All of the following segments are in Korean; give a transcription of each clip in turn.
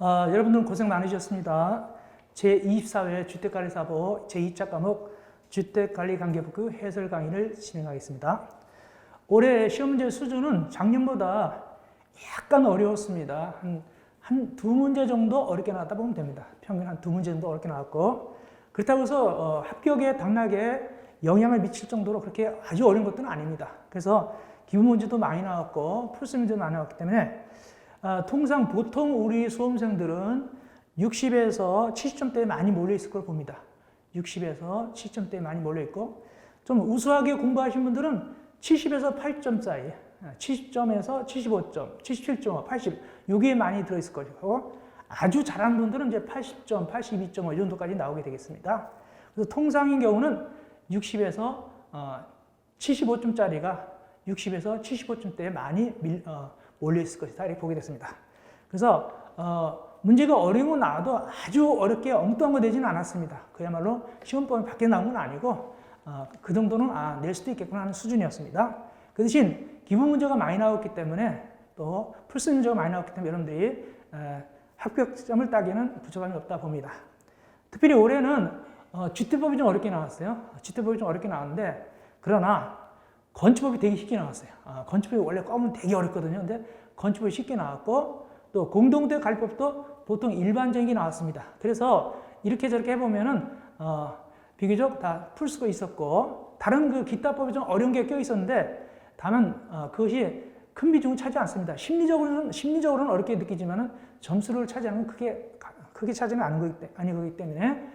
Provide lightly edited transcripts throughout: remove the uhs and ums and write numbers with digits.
여러분들 고생 많으셨습니다. 제24회 주택관리사법 제2차 과목 주택관리관계법규 해설 강의를 진행하겠습니다. 올해 시험 문제 수준은 작년보다 약간 어려웠습니다. 한 두 문제 정도 어렵게 나왔다 보면 됩니다. 평균 한 두 문제 정도 어렵게 나왔고, 그렇다고 해서 합격에 당락에 영향을 미칠 정도로 그렇게 아주 어려운 것들은 아닙니다. 그래서 기본 문제도 많이 나왔고 풀스 문제도 많이 나왔기 때문에 통상 보통 우리 수험생들은 60에서 70점대에 많이 몰려있을 걸 봅니다. 60에서 70점대에 많이 몰려있고, 좀 우수하게 공부하신 분들은 70에서 80점 사이, 70점에서 75점, 77점, 80, 여기에 많이 들어있을 것이고, 아주 잘하는 분들은 이제 80점, 82점 이 정도까지 나오게 되겠습니다. 그래서 통상인 경우는 60에서 75점짜리가 60에서 75점대에 많이 몰려있을 것이다, 이렇게 보게 됐습니다. 그래서 문제가 어려운 건 나와도 아주 어렵게 엉뚱한 거 내지는 않았습니다. 그야말로 시험범위 밖에 나온 건 아니고 그 정도는 낼 수도 있겠구나 하는 수준이었습니다. 그 대신 기본 문제가 많이 나왔기 때문에 또 풀스 문제가 많이 나왔기 때문에 여러분들이 합격점을 따기에는 부족함이 없다 봅니다. 특별히 올해는 주택법이 좀 어렵게 나왔어요. 주택법이 좀 어렵게 나왔는데, 그러나 건축법이 되게 쉽게 나왔어요. 건축법이 원래 검은 되게 어렵거든요. 근데 건축법이 쉽게 나왔고, 또 공동대 관리법도 보통 일반적인 게 나왔습니다. 그래서 이렇게 저렇게 해보면은 비교적 다 풀 수가 있었고, 다른 그 기타법이 좀 어려운 게 껴 있었는데, 다만 그것이 큰 비중을 차지 않습니다. 심리적으로는 어렵게 느끼지만은 점수를 차지하는 건 크게 차지는 아니기 때문에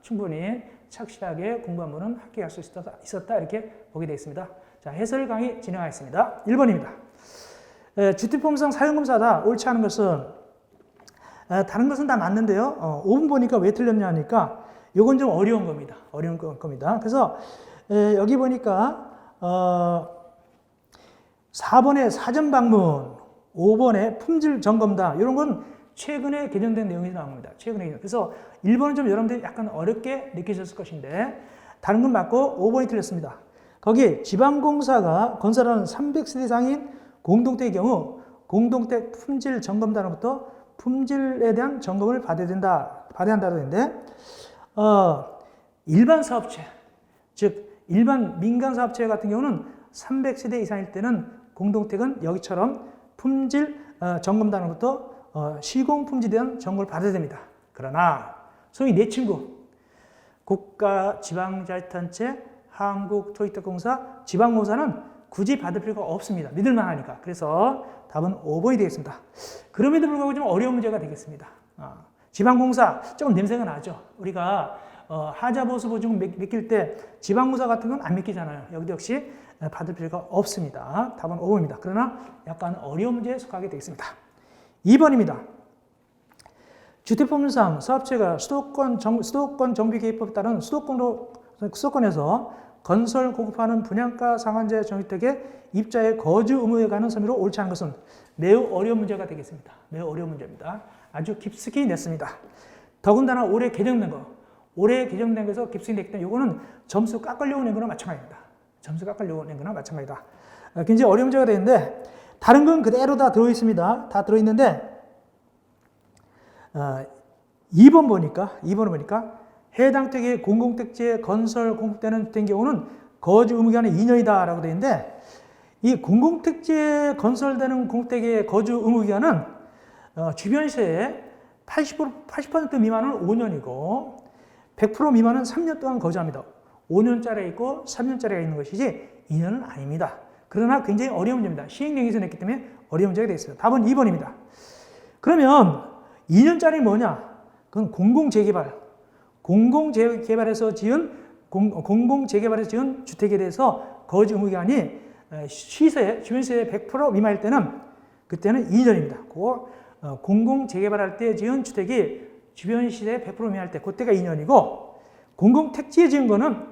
충분히 착실하게 공부한 분은 합격할 수 있었다, 이렇게 보게 되어 있습니다. 자, 해설 강의 진행하겠습니다. 1번입니다. 주택법상 사용검사다 옳지 않은 것은, 다른 것은 다 맞는데요. 5분 보니까 왜 틀렸냐 하니까 이건 좀 어려운 겁니다. 어려운 겁니다. 그래서 여기 보니까 4번에 사전 방문, 5번에 품질 점검다, 이런 건 최근에 개정된 내용이 나옵니다. 최근에. 그래서 1번은 좀 여러분들이 약간 어렵게 느끼셨을 것인데, 다른 건 맞고 5번이 틀렸습니다. 거기 지방공사가 건설하는 300세대 이상인 공동택의 경우 공동택 품질 점검단으로부터 품질에 대한 점검을 받아야 한다고 했는데, 일반 사업체, 즉 일반 민간 사업체 같은 경우는 300세대 이상일 때는 공동택은 여기처럼 품질 점검단으로부터 시공 품질에 대한 점검을 받아야 됩니다. 그러나 소위 내 친구 국가 지방자치단체 한국토지택공사 지방공사는 굳이 받을 필요가 없습니다. 믿을만 하니까. 그래서 답은 5번이 되겠습니다. 그럼에도 불구하고 좀 어려운 문제가 되겠습니다. 지방공사 조금 냄새가 나죠. 우리가 하자보수보증금 맡길 때 지방공사 같은 건 안 맡기잖아요. 여기도 역시 받을 필요가 없습니다. 답은 5번입니다. 그러나 약간 어려운 문제에 속하게 되겠습니다. 2번입니다. 주택법률상 사업체가 수도권 정비계획법에 따른 수도권에서 건설 공급하는 분양가 상한제 정주택의 입자의 거주 의무에 관한 섬유로 옳지 않은 것은 매우 어려운 문제가 되겠습니다. 매우 어려운 문제입니다. 아주 깊숙이 냈습니다. 더군다나 올해 개정된 것에서 깊숙이 냈기 때문에 이거는 점수 깎으려고 낸 거나 마찬가지입니다. 점수 깎으려고 낸 거나 마찬가지다. 굉장히 어려운 문제가 되는데, 다른 건 그대로 다 들어있습니다. 다 들어있는데, 2번 보니까 해당 택의 공공택지에 건설 공급되는 주택의 경우는 거주 의무기간은 2년이다 라고 되어 있는데, 이 공공택지에 건설되는 공택의 거주 의무기간은 주변시의 80% 미만은 5년이고 100% 미만은 3년 동안 거주합니다. 5년짜리 있고 3년짜리가 있는 것이지 2년은 아닙니다. 그러나 굉장히 어려운 문제입니다. 시행령에서 냈기 때문에 어려운 문제가 되겠습니다. 답은 2번입니다. 그러면 2년짜리 뭐냐? 그건 공공재개발에서 지은 주택에 대해서 거주 의무기간이 주변시의 100% 미만일 때는 그때는 2년입니다. 공공재개발할 때 지은 주택이 주변시의 100% 미만일 때 그때가 2년이고, 공공택지에 지은 거는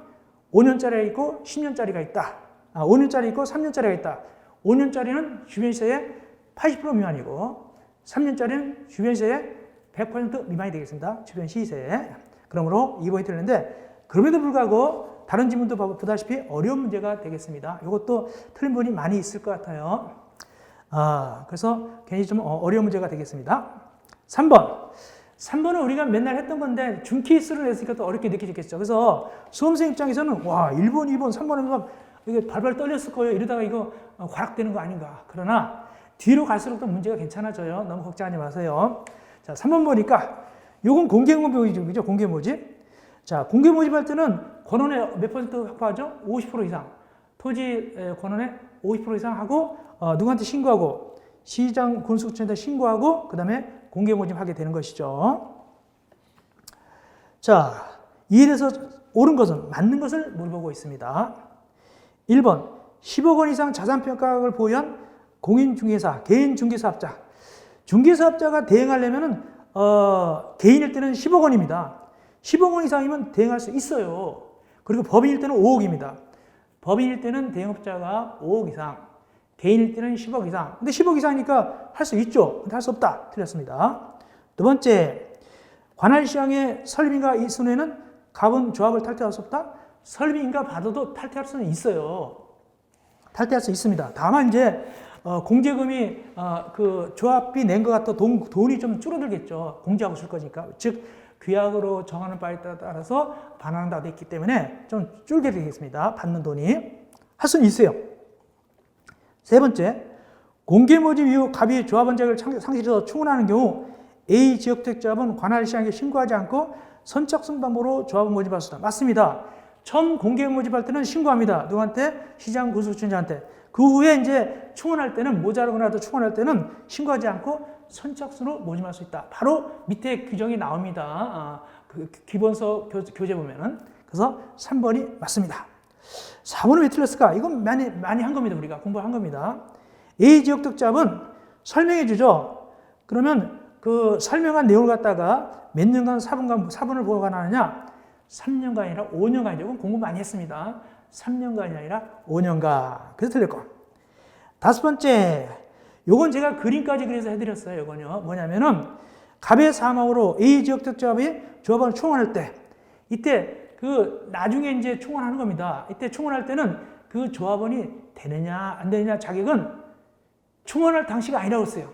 5년짜리가 있고 10년짜리가 있다. 5년짜리 있고 3년짜리가 있다. 5년짜리는 주변시의 80% 미만이고 3년짜리는 주변시의 100% 미만이 되겠습니다. 주변 시세. 그러므로 2번이 틀렸는데, 그럼에도 불구하고 다른 지문도 보다시피 어려운 문제가 되겠습니다. 이것도 틀린 분이 많이 있을 것 같아요. 그래서 괜히 좀 어려운 문제가 되겠습니다. 3번은 우리가 맨날 했던 건데 준케이스를 냈으니까 또 어렵게 느끼겠죠. 그래서 수험생 입장에서는 와 1번, 2번, 3번 하면서 이게 발발 떨렸을 거예요. 이러다가 이거 과락되는 거 아닌가. 그러나 뒤로 갈수록 또 문제가 괜찮아져요. 너무 걱정하지 마세요. 자, 3번 보니까 요건 공개 모집이죠. 공개 모집. 자, 공개 모집할 때는 권원의 몇 퍼센트 확보하죠? 50% 이상. 토지 권원의 50% 이상 하고 누구한테 신고하고 시장 군수구청에다 신고하고 그 다음에 공개 모집하게 되는 것이죠. 자, 이에 대해서 옳은 것은 맞는 것을 물어보고 있습니다. 1번 10억 원 이상 자산평가액을 보유한 공인중개사, 개인중개사업자. 중개사업자가 대행하려면 개인일 때는 10억 원입니다. 10억 원 이상이면 대행할 수 있어요. 그리고 법인일 때는 5억입니다. 법인일 때는 대행업자가 5억 이상, 개인일 때는 10억 이상. 근데 10억 이상이니까 할 수 있죠. 근데 할 수 없다. 틀렸습니다. 두 번째, 관할시장의 설립인가 이순에는 갑은 조합을 탈퇴할 수 없다. 설립인가 받아도 탈퇴할 수는 있어요. 탈퇴할 수 있습니다. 다만 이제 공제금이 그 조합비 낸 것 같아 돈이 좀 줄어들겠죠. 공제하고 줄 거니까. 즉 규약으로 정하는 바에 따라서 반환한다고 되어 있기 때문에 좀 줄게 되겠습니다. 받는 돈이. 할 수는 있어요. 세 번째, 공개 모집 이후 갑이 조합원 자격을 상실해서 충원하는 경우 A 지역택조합은 관할시장에 신고하지 않고 선착순 방법으로 조합원 모집할 수 있다. 맞습니다. 처음 공개 모집할 때는 신고합니다. 누구한테? 시장 군수구청장한테. 그 후에 이제 충원할 때는 모자라거나도 충원할 때는 신고하지 않고 선착순으로 모집할 수 있다. 바로 밑에 규정이 나옵니다. 그 기본서 교재 보면은. 그래서 3번이 맞습니다. 4번은 왜 틀렸을까? 이건 많이 한 겁니다. 우리가 공부한 겁니다. A 지역 득잡은 설명해 주죠. 그러면 그 설명한 내용을 갖다가 몇 년간 사본을 보관하느냐? 3년간이 아니라 5년간이죠. 이건 공부 많이 했습니다. 3년간이 아니라 5년간. 그래서 틀릴 거. 다섯 번째, 요건 제가 그림까지 그려서 해드렸어요. 요건요. 뭐냐면은 갑의 사망으로 A 지역 득잡이 조합원을 충원할 때, 이때 그 나중에 이제 충원하는 겁니다. 이때 충원할 때는 그 조합원이 되느냐 안 되느냐 자격은 충원할 당시가 아니라고 했어요.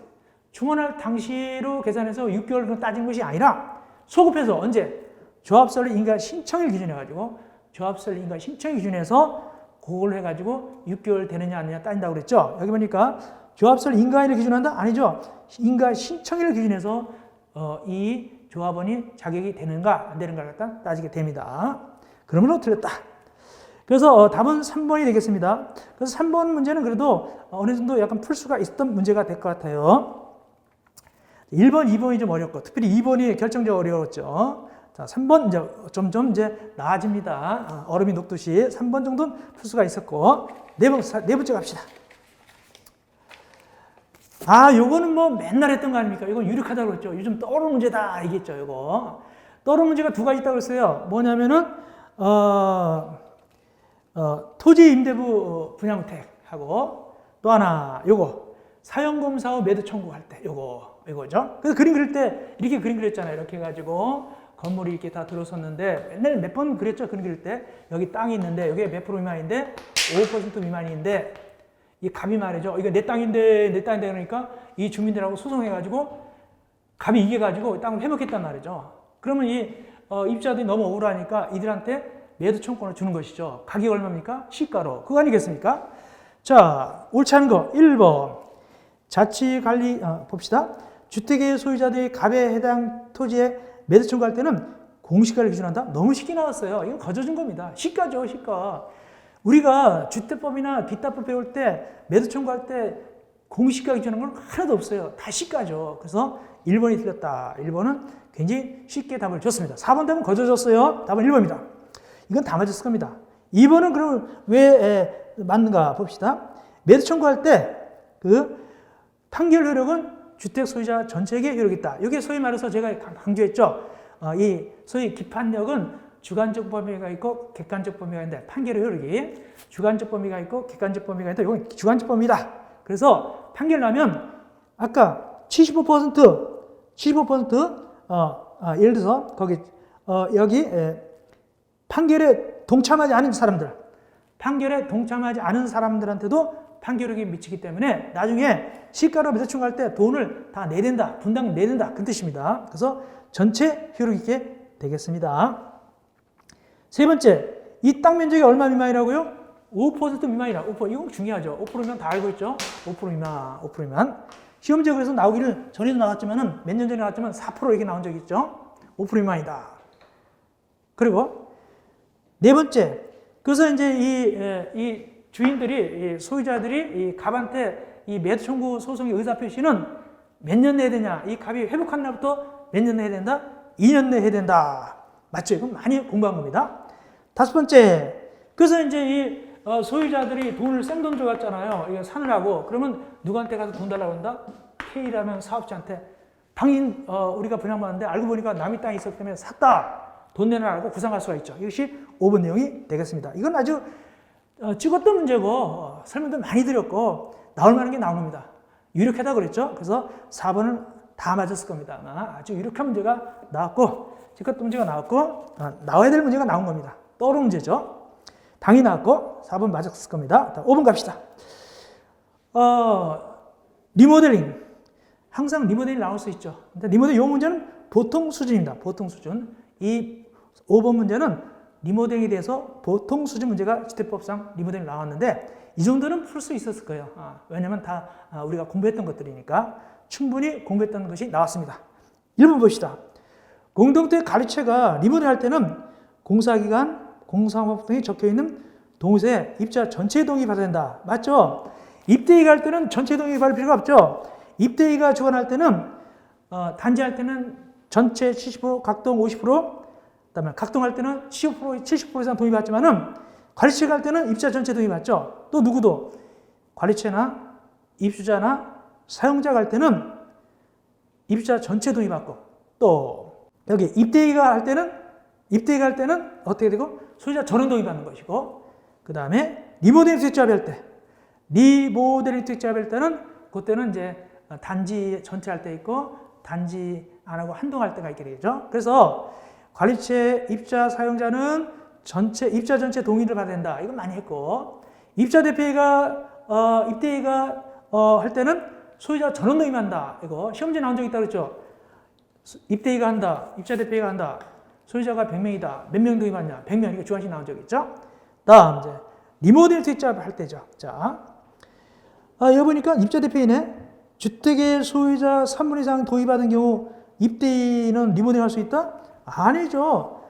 충원할 당시로 계산해서 6개월로 따진 것이 아니라 소급해서 언제? 조합설립 인가 신청일 기준해 가지고 조합설립 인가 신청 기준에서 그걸 해 가지고 6개월 되느냐 안 되느냐 따진다고 그랬죠. 여기 보니까 조합설립 인가일을 기준한다? 아니죠. 인가 신청일을 기준해서 이 조합원이 자격이 되는가 안 되는가를 갖다 따지게 됩니다. 그러면 틀렸다. 그래서 답은 3번이 되겠습니다. 그래서 3번 문제는 그래도 어느 정도 약간 풀 수가 있었던 문제가 될 것 같아요. 1번, 2번이 좀 어렵고 특별히 2번이 결정적으로 어려웠죠. 자, 3번 이제 점점 이제 나아집니다. 얼음이 녹듯이 3번 정도는 풀 수가 있었고 네 번째 갑시다. 요거는 뭐 맨날 했던 거 아닙니까? 이건 유력하다고 그랬죠. 요즘 떠오르는 문제다 알겠죠, 이거. 떠오르는 문제가 두 가지 있다고 했어요. 뭐냐면은 토지 임대부 분양택하고 또 하나 요거 사용검사 후 매도 청구할 때 이거죠. 그래서 그림 그릴 때 이렇게 그림 그렸잖아요. 이렇게 해가지고 건물이 이렇게 다 들어섰는데 맨날 몇 번 그랬죠. 그림 그릴 때 여기 땅이 있는데 여기 몇 프로 미만인데 5% 미만인데 이 갑이 말이죠. 이거 내 땅인데 그러니까 이 주민들하고 소송해가지고 갑이 이겨가지고 땅을 회복했단 말이죠. 그러면 이 입주자들이 너무 억울하니까 이들한테 매도 청구권을 주는 것이죠. 가격이 얼마입니까? 시가로. 그거 아니겠습니까? 자, 옳지 않은 거 1번. 자치관리 봅시다. 주택의 소유자들이 갑에 해당 토지에 매도 청구할 때는 공시가를 기준한다? 너무 쉽게 나왔어요. 이건 거저준 겁니다. 시가죠, 시가. 우리가 주택법이나 기타법 배울 때 매도 청구할 때 공시가 기준하는 건 하나도 없어요. 다 시가죠. 그래서 1번이 틀렸다. 1번은 굉장히 쉽게 답을 줬습니다. 4번 답은 거저졌어요. 답은 1번입니다. 이건 다 맞았을 겁니다. 2번은 그럼 왜 맞는가 봅시다. 매도 청구할 때 그 판결 효력은 주택 소유자 전체에게 효력이 있다. 이게 소위 말해서 제가 강조했죠. 이 소위 기판력은 주관적 범위가 있고 객관적 범위가 있는데 판결의 효력이 주관적 범위가 있고 객관적 범위가 있는데 이건 주관적 범위다. 그래서 판결 나면 아까 75% 예를 들어서 거기 여기 판결에 동참하지 않은 사람들 판결에 동참하지 않은 사람들한테도 판교력이 미치기 때문에 나중에 시가로 매도총 갈 때 돈을 다 내야 된다, 분당 내야 된다, 그 뜻입니다. 그래서 전체 효력 있게 되겠습니다. 세 번째, 이 땅 면적이 얼마 미만이라고요? 5% 미만이라. 5%. 이건 중요하죠. 5%면 다 알고 있죠? 5% 미만, 5% 미만. 시험지역에서 나오기를 전에도 나왔지만은 몇 년 전에 나왔지만 4% 이렇게 나온 적이 있죠? 5% 미만이다. 그리고 네 번째, 그래서 이제 이 주인들이, 이 소유자들이 이 갑한테 이 매도 청구 소송의 의사 표시는 몇 년 내야 되냐? 이 갑이 회복한 날부터 몇 년 내야 된다? 2년 내야 된다. 맞죠? 이건 많이 공부한 겁니다. 다섯 번째, 그래서 이제 이 소유자들이 돈을 생돈 줘갔잖아요. 이거 사느라고. 그러면 누구한테 가서 돈 달라고 한다? K라면 사업자한테. 당인, 우리가 분양받는데 알고 보니까 남의 땅이 있었기 때문에 샀다. 돈 내놔라고 구상할 수가 있죠. 이것이 5번 내용이 되겠습니다. 이건 아주 찍었던 문제고 설명도 많이 드렸고 나올 만한 게 나온 겁니다. 유력하다 그랬죠. 그래서 4번은 다 맞았을 겁니다. 아주 유력한 문제가 나왔고 찍었던 문제가 나왔고 나와야 될 문제가 나온 겁니다. 떠오르는 문제죠. 당이 나왔고 4번 맞았을 겁니다. 5번 갑시다. 리모델링. 항상 리모델링 나올 수 있죠. 근데 리모델링 이 문제는 보통 수준입니다. 보통 수준. 이 5번 문제는 리모델링에 대해서 보통 수준 문제가 지대법상 리모델링 나왔는데 이 정도는 풀 수 있었을 거예요. 왜냐면 다 우리가 공부했던 것들이니까 충분히 공부했던 것이 나왔습니다. 1번 봅시다. 공동체 가리체가 리모델링 할 때는 공사기간, 공사법 등이 적혀있는 동의서에 입자 전체 동의 받아야 된다. 맞죠? 입대기가 할 때는 전체 동의 받을 필요가 없죠. 입대기가 주관할 때는 단지할 때는 전체 70%, 각동 50%, 그다음에 각동할 때는 75%, 70% 이상 동의 받지만은 관리체가 할 때는 입자 전체 동의 받죠. 또 누구도 관리체나 입주자나 사용자가 할 때는 입주자 전체 동의 받고 또 여기 입대기가 할 때는 어떻게 되고 소유자 전원 동의 받는 것이고 그다음에 리모델링 투입자비 할 때 리모델링 투입자비 할 때는 그때는 이제 단지 전체 할 때 있고 단지 안 하고 한동할 때가 있게 되죠. 그래서 관리체 입자 사용자는 입자 전체 동의를 받아야 된다. 이건 많이 했고 입자 대표가 입대기가 할 때는 소유자 전원 동의만 한다. 이거 시험지에 나온 적 있다고 그랬죠. 입대기가 한다. 입자 대표가 한다. 소유자가 100명이다. 몇 명 동의 받냐? 100명. 이거 주관식 나온 적 있죠. 다음 이제 리모델링 투입자 할 때죠. 자, 여기 보니까 입자 대표이네. 주택의 소유자 3분 이상 동의받은 경우 입대인은 리모델링 할 수 있다? 아니죠.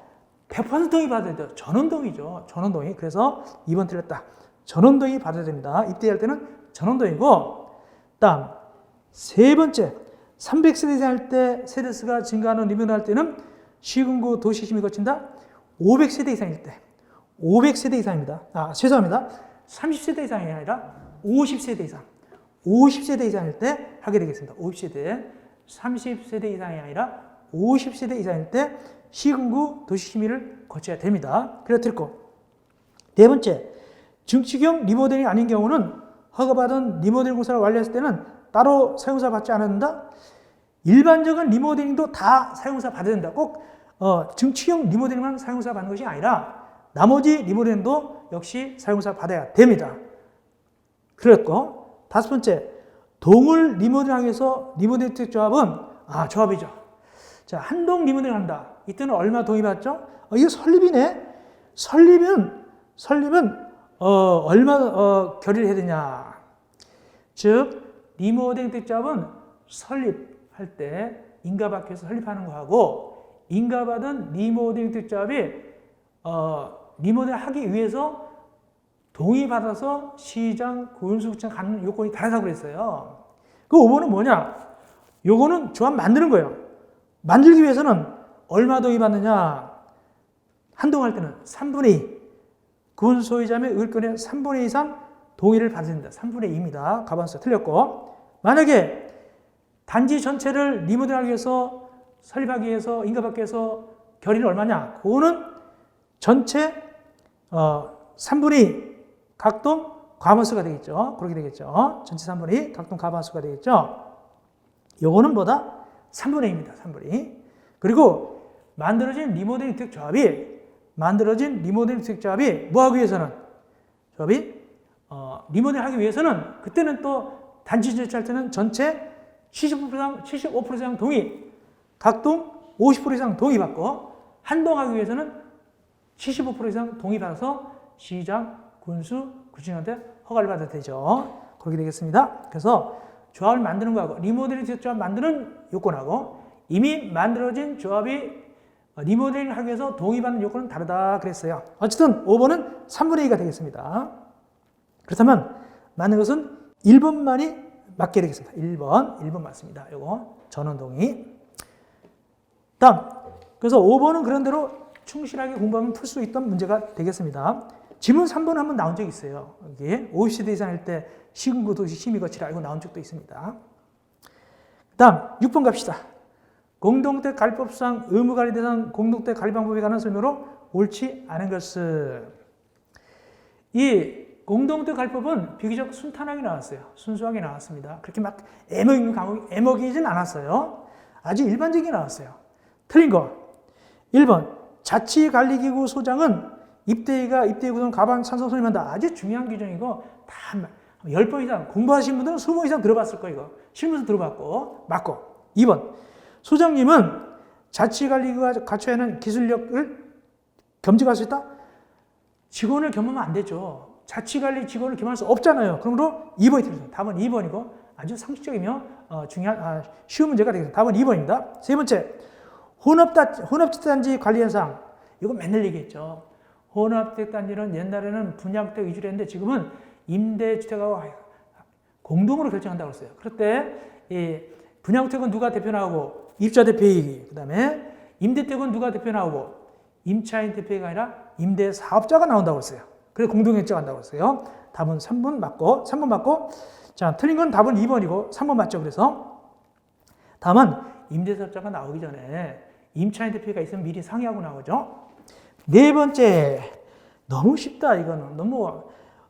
100% 동의 받아야 돼요. 전원 동의죠. 전원 동의. 그래서 2번 틀렸다. 전원 동의 받아야 됩니다. 입대할 때는 전원 동의고 다음 세 번째 300세대 이상 할 때 세대수가 증가하는 리모델링 할 때는 시군구 도시심이 거친다. 500세대 이상일 때 500세대 이상입니다. 죄송합니다. 30세대 이상이 아니라 50세대 이상 50세대 이상일 때 하게 되겠습니다. 50세대 30세대 이상이 아니라 50세대 이상일 때 시군구 도시심의를 거쳐야 됩니다. 그래서 틀고 네 번째 증축형 리모델링이 아닌 경우는 허가받은 리모델링 공사를 완료했을 때는 따로 사용사 받지 않아야 된다. 일반적인 리모델링도 다 사용사 받아야 된다. 꼭 증축형 리모델링만 사용사 받는 것이 아니라 나머지 리모델링도 역시 사용사 받아야 됩니다. 그랬고 다섯 번째 동을 리모델링하기 위해서 리모델링 투입 조합은 조합이죠. 자, 한동 리모델링 한다. 이때는 얼마 동의 받죠? 이거 설립이네. 설립은 얼마 결의를 해야 되냐? 즉 리모델링 투입 조합은 설립할 때 인가받기 위해서 설립하는 거하고 인가받은 리모델링 투입 조합이 리모델링 하기 위해서 동의받아서 시장, 고윤수구청 가는 요건이 다르다고 그랬어요. 그 5번은 뭐냐? 요거는 조합 만드는 거예요. 만들기 위해서는 얼마 동의받느냐? 한동할 때는 3분의 2. 군 소유자의 의견의 3분의 2 이상 동의를 받아야 된다. 3분의 2입니다. 가반수 틀렸고. 만약에 단지 전체를 리모델링하기 위해서 설립하기 위해서 인가받기 위해서 결의는 얼마냐? 그거는 전체 3분의 2 각동 과반수가 되겠죠. 그렇게 되겠죠. 전체 3분의 2 각동 과반수가 되겠죠. 요거는 뭐다? 3분의 2입니다. 3분의 2. 그리고 만들어진 리모델링 투입 조합이 뭐 하기 위해서는 조합이 리모델링 하기 위해서는 그때는 또 단지 제출할 때는 전체 75% 이상 동의, 각동 50% 이상 동의 받고 한 동 하기 위해서는 75% 이상 동의 받아서 시장, 군수, 구청한테 허가를 받아야 되죠. 그렇게 되겠습니다. 그래서 조합을 만드는 거하고 리모델링 조합 만드는 요건하고 이미 만들어진 조합이 리모델링 하기 위해서 동의받는 요건은 다르다 그랬어요. 어쨌든 5번은 3분의 2가 되겠습니다. 그렇다면 맞는 것은 1번만이 맞게 되겠습니다. 1번 맞습니다. 요거 전원 동의. 다음, 그래서 5번은 그런 대로 충실하게 공부하면 풀 수 있던 문제가 되겠습니다. 지문 3번 한번 나온 적이 있어요. 여기 50세대 이상 할 때 시군구 도시 심의 거치라 이거 나온 적도 있습니다. 다음 6번 갑시다. 공동택 관리법상 의무관리 대상 공동택 관리 방법에 관한 설명으로 옳지 않은 것은 이 공동택 관리법은 비교적 순탄하게 나왔어요. 순수하게 나왔습니다. 그렇게 막 애먹이진 않았어요. 아주 일반적이게 나왔어요. 틀린 거 1번 자치관리기구 소장은 입대 구성 가반 찬성 선임한다. 아주 중요한 규정이고 다 10번 이상 공부하신 분들은 20번 이상 들어봤을 거예요. 이거. 실무에서 들어봤고 맞고 2번 소장님은 자치관리기구가 갖춰야 하는 기술력을 겸직할 수 있다? 직원을 겸하면 안 되죠. 자치관리 직원을 겸할 수 없잖아요. 그러므로 2번이 틀립니다. 답은 2번이고 아주 상식적이며 쉬운 문제가 되겠습니다. 답은 2번입니다. 세 번째, 혼합주택단지 관리 현상. 이거 맨날 얘기했죠. 혼합주택단지는 옛날에는 분양주택 위주로 했는데 지금은 임대주택하고 공동으로 결정한다고 했어요. 그럴 때 분양주택은 누가 대표 나오고 입주자 대표이기, 그 다음에 임대주택은 누가 대표 나오고 임차인 대표가 아니라 임대사업자가 나온다고 했어요. 그래서 공동결정한다고 했어요. 답은 3번 맞고 자 틀린 건 답은 2번이고 3번 맞죠. 그래서 다만 임대사업자가 나오기 전에 임차인 대표가 있으면 미리 상의하고 나오죠. 네 번째, 너무 쉽다. 이거는 너무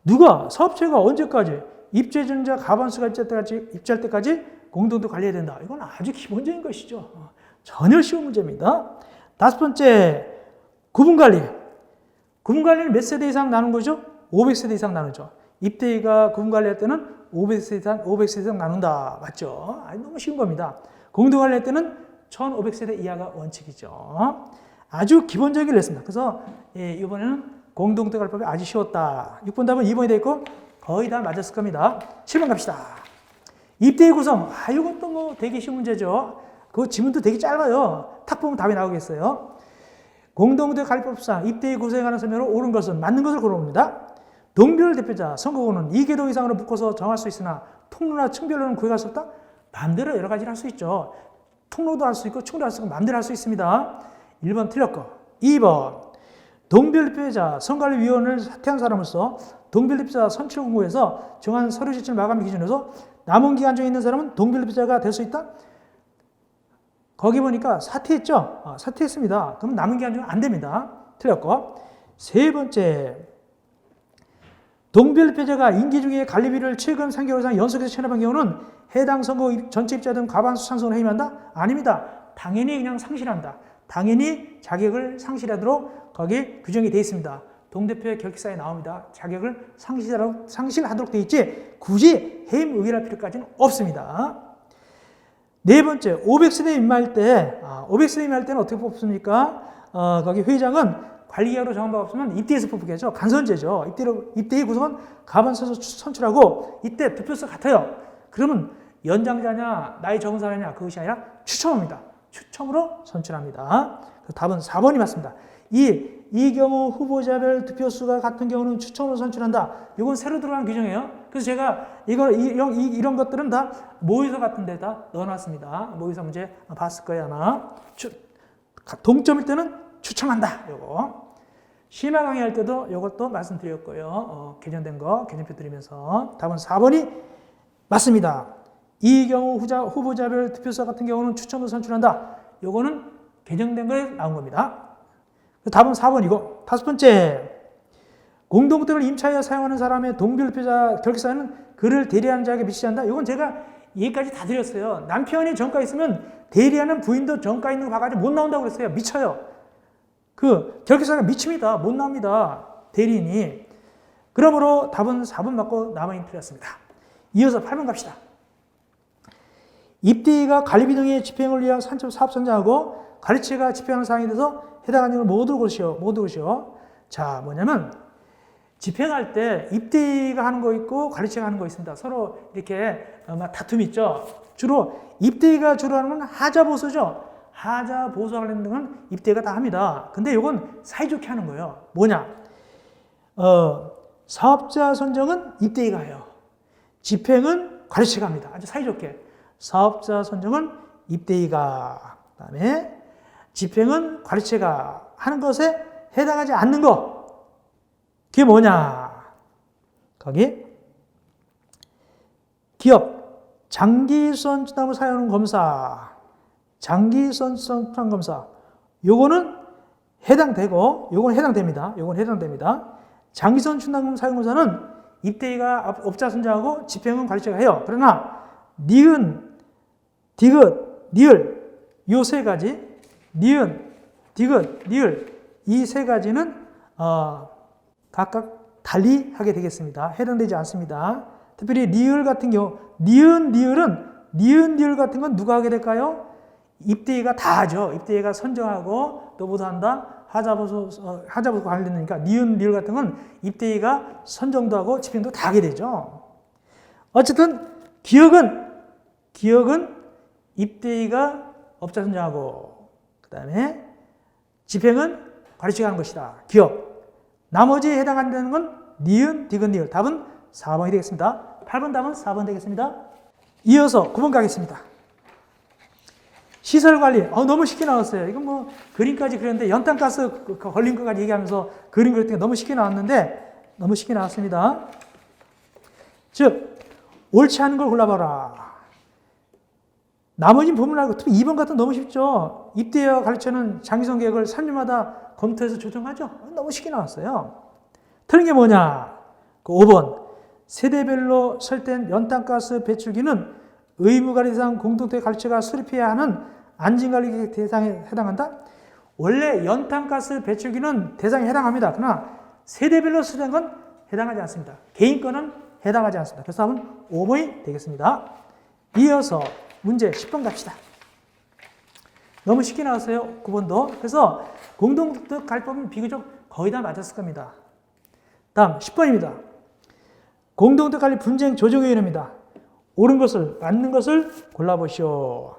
누가 사업체가 언제까지 입주전자 가반수가 입주할 때까지 공동도 관리해야 된다. 이건 아주 기본적인 것이죠. 전혀 쉬운 문제입니다. 다섯 번째, 구분관리. 구분관리는 몇 세대 이상 나눈 거죠? 500세대 이상 나누죠. 입대가 구분관리할 때는 500세대 이상 나눈다. 맞죠? 너무 쉬운 겁니다. 공동관리할 때는 1500세대 이하가 원칙이죠. 아주 기본적인 레슨입니다. 그래서 이번에는 공동택관리법이 아주 쉬웠다. 6번 답은 2번이 되어 있고 거의 다 맞았을 겁니다. 7번 갑시다. 입대의 구성. 이것도 뭐 되게 쉬운 문제죠. 그 지문도 되게 짧아요. 탁 보면 답이 나오겠어요. 공동택관리법상 입대의 구성에 관한 설명으로 옳은 것은 맞는 것을 고르옵니다. 동별 대표자 선거구는 2개동 이상으로 묶어서 정할 수 있으나 통로나 층별로는 구획할 수 없다. 마음대로 여러 가지를 할 수 있죠. 통로도 할 수 있고 층도 할 수 있고 마음대로 할 수 있습니다. 1번 틀렸고 2번 동별대표자 선관리위원을 사퇴한 사람으로서 동별대표자 선출 공고에서 정한 서류 제출 마감 기준에서 남은 기간 중에 있는 사람은 동별대표자가 될 수 있다? 거기 보니까 사퇴했죠? 사퇴했습니다. 그럼 남은 기간 중에 안 됩니다. 틀렸고 세 번째, 동별대표자가 임기 중에 관리비를 최근 3개월 이상 연속해서 체납한 경우는 해당 선거 전체 입자 등 과반수 찬성을 해임한다? 아닙니다. 당연히 그냥 상실한다. 당연히 자격을 상실하도록 거기에 규정이 되어 있습니다. 동대표의 결기사에 나옵니다. 자격을 상실하도록 되어 있지 굳이 해임 의결할 필요까지는 없습니다. 네 번째, 500세대 임마할 때 500세대 임마할 때는 어떻게 뽑습니까? 거기 회장은 관리계약으로 정한 바가 없으면 입대에서 뽑게 하죠. 간선제죠. 입대의 구성은 가반수에서 선출하고 이때 득표수 같아요. 그러면 연장자냐 나이 적은 사람이냐 그것이 아니라 추첨입니다. 추첨으로 선출합니다. 답은 4번이 맞습니다. 이 경우 후보자별 득표수가 같은 경우는 추첨으로 선출한다. 이건 새로 들어간 규정이에요. 그래서 제가 이런 것들은 다 모의서 같은 데다 넣어놨습니다. 모의서 문제 봤을 거예요 아마. 동점일 때는 추첨한다. 요거. 심화 강의할 때도 이것도 말씀드렸고요. 개정된 거 개정표 드리면서 답은 4번이 맞습니다. 이 경우 후보자별 득표수 같은 경우는 추첨으로 선출한다. 요거는 개정된 거에 나온 겁니다. 답은 4번이고 다섯 번째, 공동택을 임차하여 사용하는 사람의 동별표자 결기사는 그를 대리하는 자에게 미치지 않는다. 이건 제가 얘기까지 다 드렸어요. 남편이 정가 있으면 대리하는 부인도 정가 있는 거 봐가지고 못 나온다고 그랬어요. 미쳐요. 그 결기사가 미칩니다. 못 나옵니다. 대리인이. 그러므로 답은 4번 맞고 남아있는 틀렸습니다. 이어서 8번 갑시다. 입대위가 관리비 등의 집행을 위한 사업 선정하고 가르치가 집행하는 사항에 대해서 해당하는 걸 모두 것이요. 자, 뭐냐면 집행할 때 입대위가 하는 거 있고 가르치가 하는 거 있습니다. 서로 이렇게 다툼이 있죠. 주로 입대위가 주로 하는 건 하자보수죠. 하자보수 관련된 건 입대위가 다 합니다. 근데 이건 사이좋게 하는 거예요. 뭐냐? 사업자 선정은 입대위가 해요. 집행은 가르치가 합니다. 아주 사이좋게. 사업자 선정은 입대위가, 그다음에 집행은 가르치가 하는 것에 해당하지 않는 거. 그게 뭐냐? 거기 기업 장기선 추담을 사용하는 검사, 장기선 추담 검사, 요거는 해당되고, 요건 해당됩니다. 장기선 추담 사용 검사는 입대위가 업자 선정하고 집행은 가르치가 해요. 그러나 니은, 디귿, 니을 요 세 가지, 니은, 디귿, 니을 이 세 가지는 각각 달리 하게 되겠습니다. 해당되지 않습니다. 특별히 니을 같은 경우, 니은, 니을 같은 건 누가 하게 될까요? 입대위가 다 하죠. 입대위가 선정하고 또 모두 한다. 하자보수 관련되니까 니은, 니을 같은 건 입대위가 선정도 하고 집행도 다 하게 되죠. 어쨌든 기억은 입대위가 업자 선정하고 그 다음에 집행은 가르치가 하는 것이다. 기억. 나머지 해당한다는 건 니은, 디귿, 니을. 답은 4번이 되겠습니다. 8번 답은 4번 되겠습니다. 이어서 9번 가겠습니다. 시설관리. 너무 쉽게 나왔어요. 이건 뭐 그림까지 그렸는데 연탄가스 걸린 것까지 얘기하면서 그림 그렸더니 너무 쉽게 나왔는데 너무 쉽게 나왔습니다. 즉 옳지 않은 걸 골라봐라. 나머지 부분하고 특히 2번 같은 너무 쉽죠. 입대위와 가르치는 장기선 계획을 3년마다 검토해서 조정하죠. 너무 쉽게 나왔어요. 틀린 게 뭐냐? 그 5번. 세대별로 설된 연탄가스 배출기는 의무관리 대상 공동체 가르치가 수립해야 하는 안전관리 대상에 해당한다? 원래 연탄가스 배출기는 대상에 해당합니다. 그러나 세대별로 수립된 건 해당하지 않습니다. 개인 거는 해당하지 않습니다. 그래서 답은 5번이 되겠습니다. 이어서 문제 10번 갑시다. 너무 쉽게 나왔어요. 9번도. 그래서 공동득 관리법은 비교적 거의 다 맞았을 겁니다. 다음 10번입니다. 공동득 관리 분쟁 조정위원회입니다. 옳은 것을, 맞는 것을 골라보시오.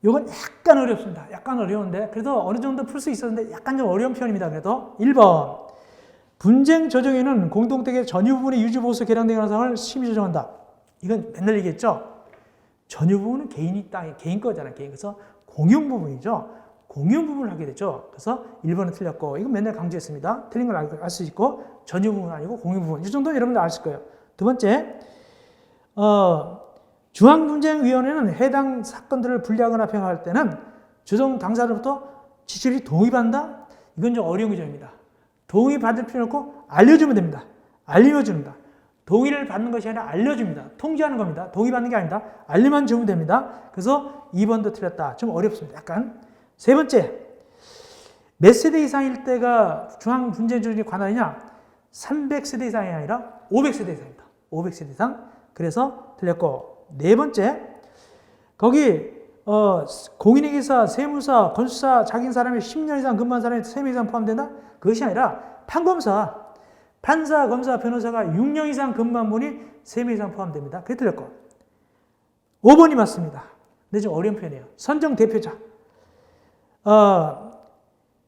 이건 약간 어렵습니다. 약간 어려운데 그래도 어느 정도 풀 수 있었는데 약간 좀 어려운 편입니다. 그래도 1번. 분쟁 조정위는 공동택의 전유 부분의 유지 보수 개량 등의 사항을 심의 조정한다. 이건 맨날 얘기했죠. 전유 부분은 개인 거잖아요. 그래서 공용 부분이죠. 공용 부분을 하게 되죠. 그래서 1번은 틀렸고 이건 맨날 강조했습니다. 틀린 걸 알 수 있고 전유 부분은 아니고 공용 부분. 이 정도는 여러분들 아실 거예요. 두 번째, 중앙분쟁위원회는 해당 사건들을 분리하거나 평가할 때는 조정 당사자로부터 지시를 동의받는다. 이건 좀 어려운 규정입니다. 동의받을 필요 없고 알려주면 됩니다. 알려줍니다. 동의를 받는 것이 아니라 알려줍니다. 통지하는 겁니다. 동의받는 게 아닙니다. 알려만 주면 됩니다. 그래서 2번도 틀렸다. 좀 어렵습니다. 약간. 세 번째, 몇 세대 이상일 때가 중앙분쟁조정에 관할이냐? 300세대 이상이 아니라 500세대 이상입니다. 500세대 이상. 그래서 틀렸고. 네 번째, 거기 공인회계사, 세무사, 건축사, 자기인 사람이 10년 이상 근무한 사람이 3명 이상 포함된다? 그것이 아니라 판검사, 판사, 검사, 변호사가 6년 이상 근무한 분이 3명 이상 포함됩니다. 그게 틀렸고. 5번이 맞습니다. 근데 좀 어려운 표현이에요. 선정 대표자.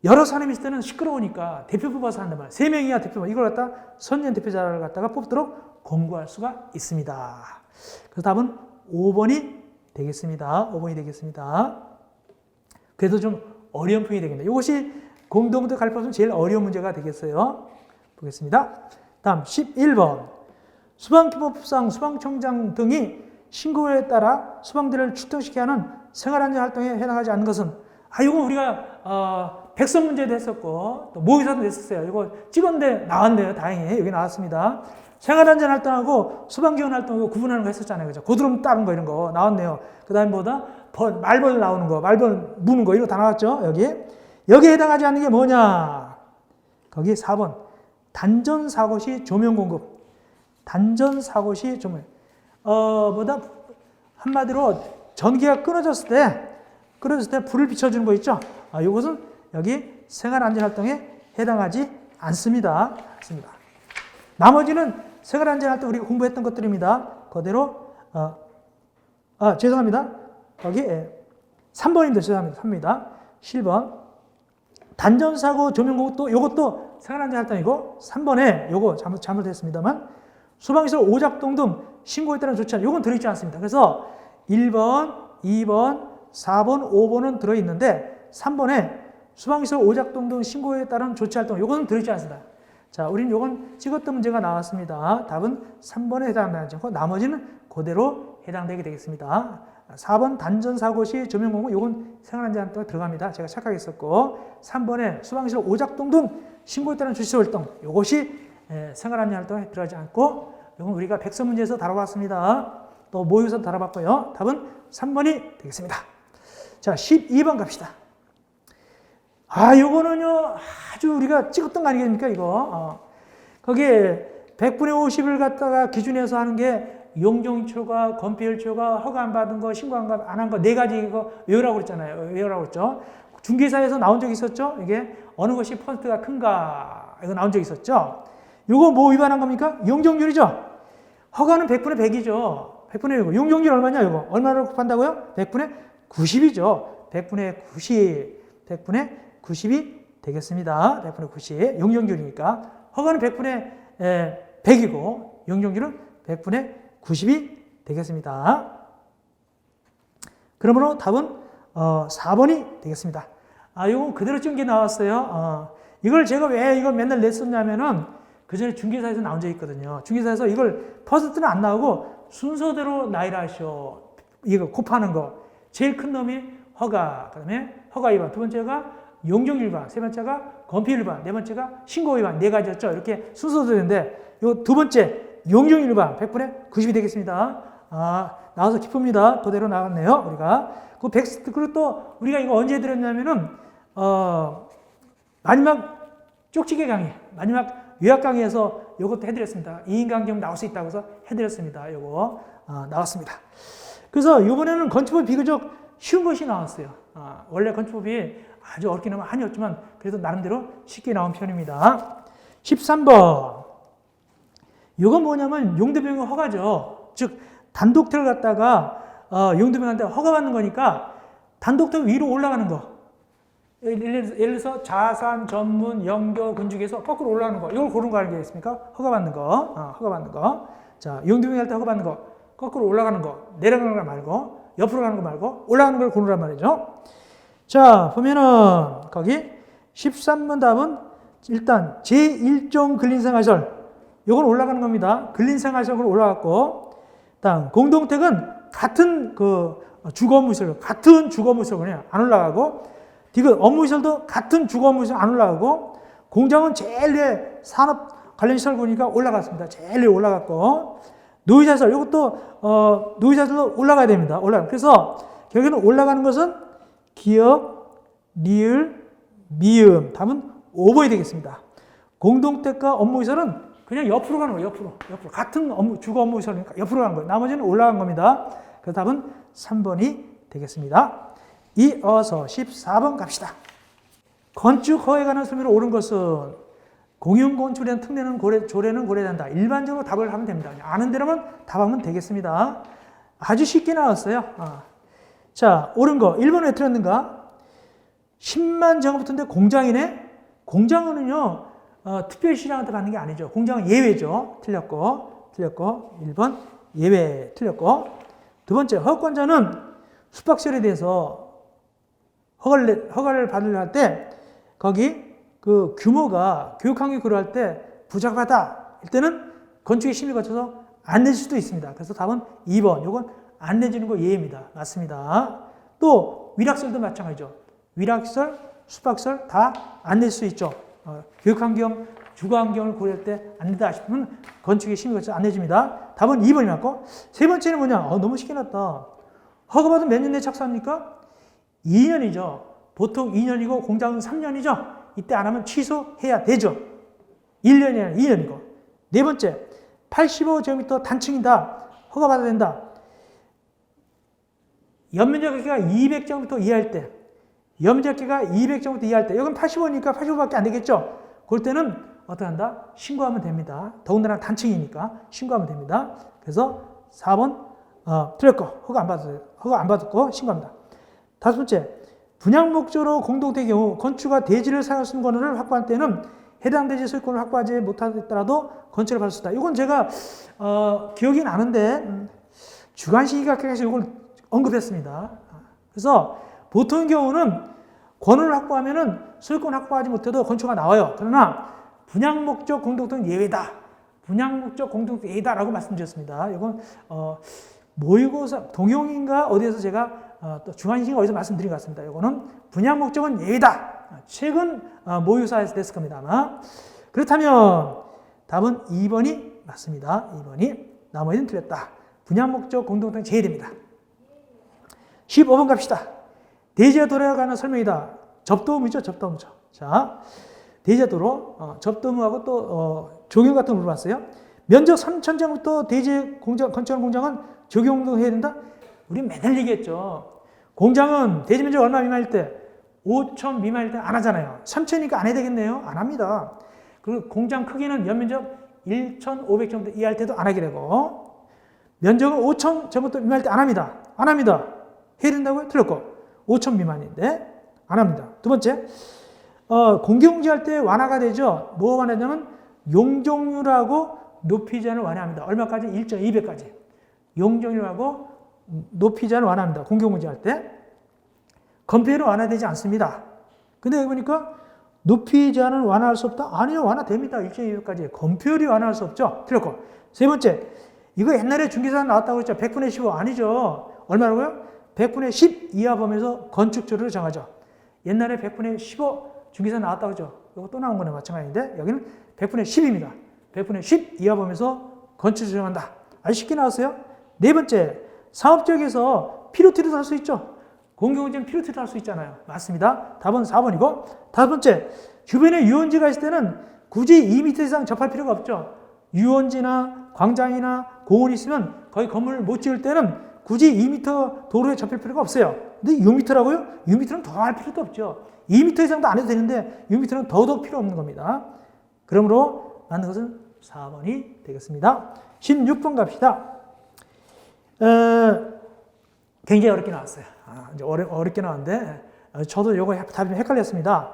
여러 사람이 있을 때는 시끄러우니까 대표 뽑아서 한단 말이에요. 3명이야 대표. 이걸 갖다 선정 대표자를 갖다가 뽑도록 공고할 수가 있습니다. 그래서 답은 5번이 되겠습니다. 5번이 되겠습니다. 그래도 좀 어려운 표현이 되겠네요. 이것이 공동득 관리법은 제일 어려운 문제가 되겠어요. 보겠습니다. 다음 11번. 수방기법상 수방청장 등이 신고에 따라 수방대를 출동시켜야 하는 생활안전활동에 해당하지 않는 것은 이거 우리가 백선 문제도 했었고 또 모의사도 했었어요. 이거 찍었는데 나왔네요. 다행히 여기 나왔습니다. 생활안전활동하고 수방지원활동하고 구분하는 거 했었잖아요. 그죠? 고드름 따는 거 이런 거 나왔네요. 그 다음에 뭐다? 말벌 나오는 거, 말벌 무는 거 이런 거 다 나왔죠. 여기 여기에 해당하지 않는 게 뭐냐? 거기 4번. 단전 사고 시 조명 공급. 단전 사고 시 조명. 뭐다? 한마디로 전기가 끊어졌을 때 불을 비춰주는 거 있죠? 이것은 여기 생활안전활동에 해당하지 않습니다. 나머지는 생활안전활동 우리가 공부했던 것들입니다. 그대로, 죄송합니다. 거기, 3번입니다. 죄송합니다. 3입니다. 7번. 단전사고 조명공급도 이것도 생활안전활동이고 3번에 요거 잘못했습니다만 소방시설 오작동 등 신고에 따른 조치 이건 들어있지 않습니다. 그래서 1번, 2번, 4번, 5번은 들어있는데 3번에 소방시설 오작동 등 신고에 따른 조치활동 이것은 들어있지 않습니다. 자, 우리는 이건 찍었던 문제가 나왔습니다. 답은 3번에 해당되지 않고 나머지는 그대로 해당되게 되겠습니다. 4번 단전사고 시 조명공급 이건 생활안전활동에 들어갑니다. 제가 착각했었고 3번에 소방시설 오작동 등 신고에 따른 조치활동 이것이 생활안전활동에 들어가지 않고 이건 우리가 백서 문제에서 다뤄봤습니다. 또 모의고사도 다뤄봤고요. 답은 3번이 되겠습니다. 자, 12번 갑시다. 요거는요 아주 우리가 찍었던 거 아니겠습니까 이거. 거기에 100분의 50을 갖다가 기준해서 하는 게 용적초과 건폐율초과 허가 안 받은 거, 신고 안 한 거 네 가지 이거 외우라고 그랬잖아요. 외우라고 그랬죠. 중개사에서 나온 적 있었죠. 이게 어느 것이 퍼센트가 큰가 이거 나온 적 있었죠. 이거 뭐 위반한 겁니까? 용적률이죠. 허가는 100분의 100이죠. 100분의 1이고 용적률 얼마냐 이거? 얼마로 곱한다고요? 100분의 90이죠. 100분의 90. 100분의 90이 되겠습니다. 100분의 90. 용적률이니까. 허가는 100분의 100이고 용적률은 100분의 90이 되겠습니다. 그러므로 답은 4번이 되겠습니다. 이건 그대로 찍은 게 나왔어요. 이걸 제가 왜 이걸 맨날 냈었냐면은 그 전에 중개사에서 나온 적이 있거든요. 중개사에서 이걸 퍼센트는 안 나오고 순서대로 나이라 하시오. 이거 곱하는 거. 제일 큰 놈이 허가, 그 다음에 허가 위반. 두 번째가 용적률 위반. 세 번째가 건폐율 위반. 네 번째가 신고 위반. 네 가지였죠. 이렇게 순서대로 되는데 요 두 번째 용적률 위반 100분의 90이 되겠습니다. 나와서 기쁩니다. 그대로 나왔네요. 우리가. 그리고 또 우리가 이거 언제 드렸냐면은 마지막 쪽지게 강의, 마지막 요약 강의에서 이것도 해드렸습니다. 이인강경 나올 수 있다고 해서 해드렸습니다. 요거 나왔습니다. 그래서 이번에는 건축법이 비교적 쉬운 것이 나왔어요. 원래 건축법이 아주 어렵긴 하면 아니었지만 그래도 나름대로 쉽게 나온 편입니다. 13번. 이건 뭐냐면 용도변경 허가죠. 즉 단독택을 갖다가 용도변경한테 허가받는 거니까 단독택 위로 올라가는 거. 예를 들어서 자산, 전문, 영교, 건축에서 거꾸로 올라가는 거. 이걸 고른 거 아니겠습니까? 허가받는 거. 허가받는 거. 자, 용도변경할 때 허가받는 거. 거꾸로 올라가는 거. 내려가는 거 말고, 옆으로 가는 거 말고, 올라가는 걸 고르란 말이죠. 자, 보면은, 거기 13번 답은 일단 제1종 근린생활시설. 요건 올라가는 겁니다. 근린생활시설로 올라갔고, 다음 공동택은 같은 주거 업무시설, 같은 주거 업무시설이요. 안 올라가고, 디귿 업무시설도 같은 주거 업무시설 안 올라가고, 공장은 제일 위에 산업 관련 시설 보니까 올라갔습니다. 제일 위에 올라갔고, 노이자시설, 이것도 노이자시설도 올라가야 됩니다. 그래서 결국에는 올라가는 것은 기역, 리을, 미음. 답은 5번이 되겠습니다. 공동택과 업무시설은 그냥 옆으로 가는 거예요. 옆으로. 같은 주거 업무시설이니까 옆으로 가는 거예요. 나머지는 올라간 겁니다. 그래서 답은 3번이 되겠습니다. 이어서 14번 갑시다. 건축 허가에 관한 설명을 옳은 것은 공용건축에 대한 특례는 조례는 고려된다. 일반적으로 답을 하면 됩니다. 아는 대로만 답하면 되겠습니다. 아주 쉽게 나왔어요. 자, 옳은 거. 1번 왜 틀렸는가? 10만 제곱미터인데 공장이네? 공장은요, 특별시장한테 받는 게 아니죠. 공장은 예외죠. 틀렸고. 1번 예외 틀렸고. 두 번째, 허가권자는 숙박시설에 대해서 허가를 받으려 할 때, 거기 그 규모가 교육환경이 그러할 때 부적합하다. 이때는 건축의 심의를 거쳐서 안 내줄 수도 있습니다. 그래서 답은 2번. 이건 안 내주는 거 예입니다. 맞습니다. 또 위락시설도 마찬가지죠. 위락시설, 숙박시설 다 안 낼 수 있죠. 교육환경, 주거환경을 고려할 때 안 된다 싶으면 건축의 심의를 거쳐서 안 내줍니다. 답은 2번이 맞고, 세 번째는 뭐냐? 너무 쉽게 났다. 허가받은 몇 년 내에 착수합니까? 2년이죠. 보통 2년이고 공장은 3년이죠. 이때 안 하면 취소해야 되죠. 1년이 아니라 2년이고. 네 번째, 85제곱미터 단층이다. 허가받아야 된다. 연면적 크기가 200제곱미터 이하일 때, 연면적 크기가 200제곱미터 이하일 때, 여기는 85니까 85밖에 안 되겠죠. 그럴 때는 어떻게 한다? 신고하면 됩니다. 더군다나 단층이니까 신고하면 됩니다. 그래서 4번 틀렸고 허가 안 받았고 신고합니다. 다섯 번째, 분양 목적으로 공동택의 경우 건축과 대지를 사용할 수 있는 권한을 확보할 때는 해당 대지 소유권을 확보하지 못하더라도 건축을 받을 수 있다. 이건 제가 기억이 나는데 주관시기각에서 이걸 언급했습니다. 그래서 보통 경우는 권한을 확보하면은 소유권 확보하지 못해도 건축가 나와요. 그러나 분양 목적 공동택은 예외다. 분양 목적 공동택 예외다라고 말씀드렸습니다. 이건 모의고사 동용인가 어디에서 제가 또 중앙시인가 어디서 말씀드린 것 같습니다. 이거는 분양 목적은 예외다. 최근 모의고사에서 됐을 겁니다. 아마. 그렇다면 답은 2번이 맞습니다. 2번이 나머지는 틀렸다. 분양 목적 공동택은 제외됩니다. 15번 갑시다. 대지와 도로에 설명이다. 접도의무죠. 접도의무죠. 자, 대지와 도로, 접도의무하고 또 적용 같은 거 물어봤어요. 면적 3,000제곱미터 대지 건축하는 공장은 적용해야 된다? 우리 맨날 얘기했죠. 공장은 대지 면적 얼마 미만일 때? 5,000 미만일 때 안 하잖아요. 3,000이니까 안 해야 되겠네요. 안 합니다. 그리고 공장 크기는 연면적 1,500제곱미터 이하일 때도 안 하게 되고, 면적은 5,000제곱미터 미만일 때 안 합니다. 안 합니다. 해야 된다고요? 틀렸고. 5,000 미만인데 안 합니다. 두 번째, 공개공지할 때 완화가 되죠. 뭐가 완화되냐면 용적률하고 높이 제한을 완화합니다. 얼마까지? 1.2배까지. 용적률하고 높이 제한을 완화합니다. 공개공지할 때. 건폐율은 완화되지 않습니다. 근데 여기 보니까 높이 제한을 완화할 수 없다? 아니요, 완화됩니다. 1.2배까지. 건폐율이 완화할 수 없죠. 틀렸고. 세 번째, 이거 옛날에 중개사 나왔다고 했죠. 100분의 15 아니죠. 얼마라고요? 100분의 10 이하 범위에서 건축조례를 정하죠. 옛날에 100분의 15 중개사 나왔다고 하죠. 이거 또 나온 거네 마찬가지인데 여기는 100분의 10입니다. 100분의 10 이하 범위에서 건축조례를 정한다. 아주 쉽게 나왔어요. 네 번째, 사업지역에서 피로티를 할 수 있죠. 공개공지는 피로티를 할 수 있잖아요. 맞습니다. 답은 4번이고 다섯 번째, 주변에 유원지가 있을 때는 굳이 2m 이상 접할 필요가 없죠. 유원지나 광장이나 공원이 있으면 거기 건물을 못 지을 때는 굳이 2m 도로에 접힐 필요가 없어요. 근데 6m라고요? 6m는 더 할 필요도 없죠. 2m 이상도 안 해도 되는데 6m는 더더욱 필요 없는 겁니다. 그러므로 맞는 것은 4번이 되겠습니다. 16번 갑시다. 굉장히 어렵게 나왔어요. 이제 어렵게 나왔는데 저도 이거 답이 좀 헷갈렸습니다.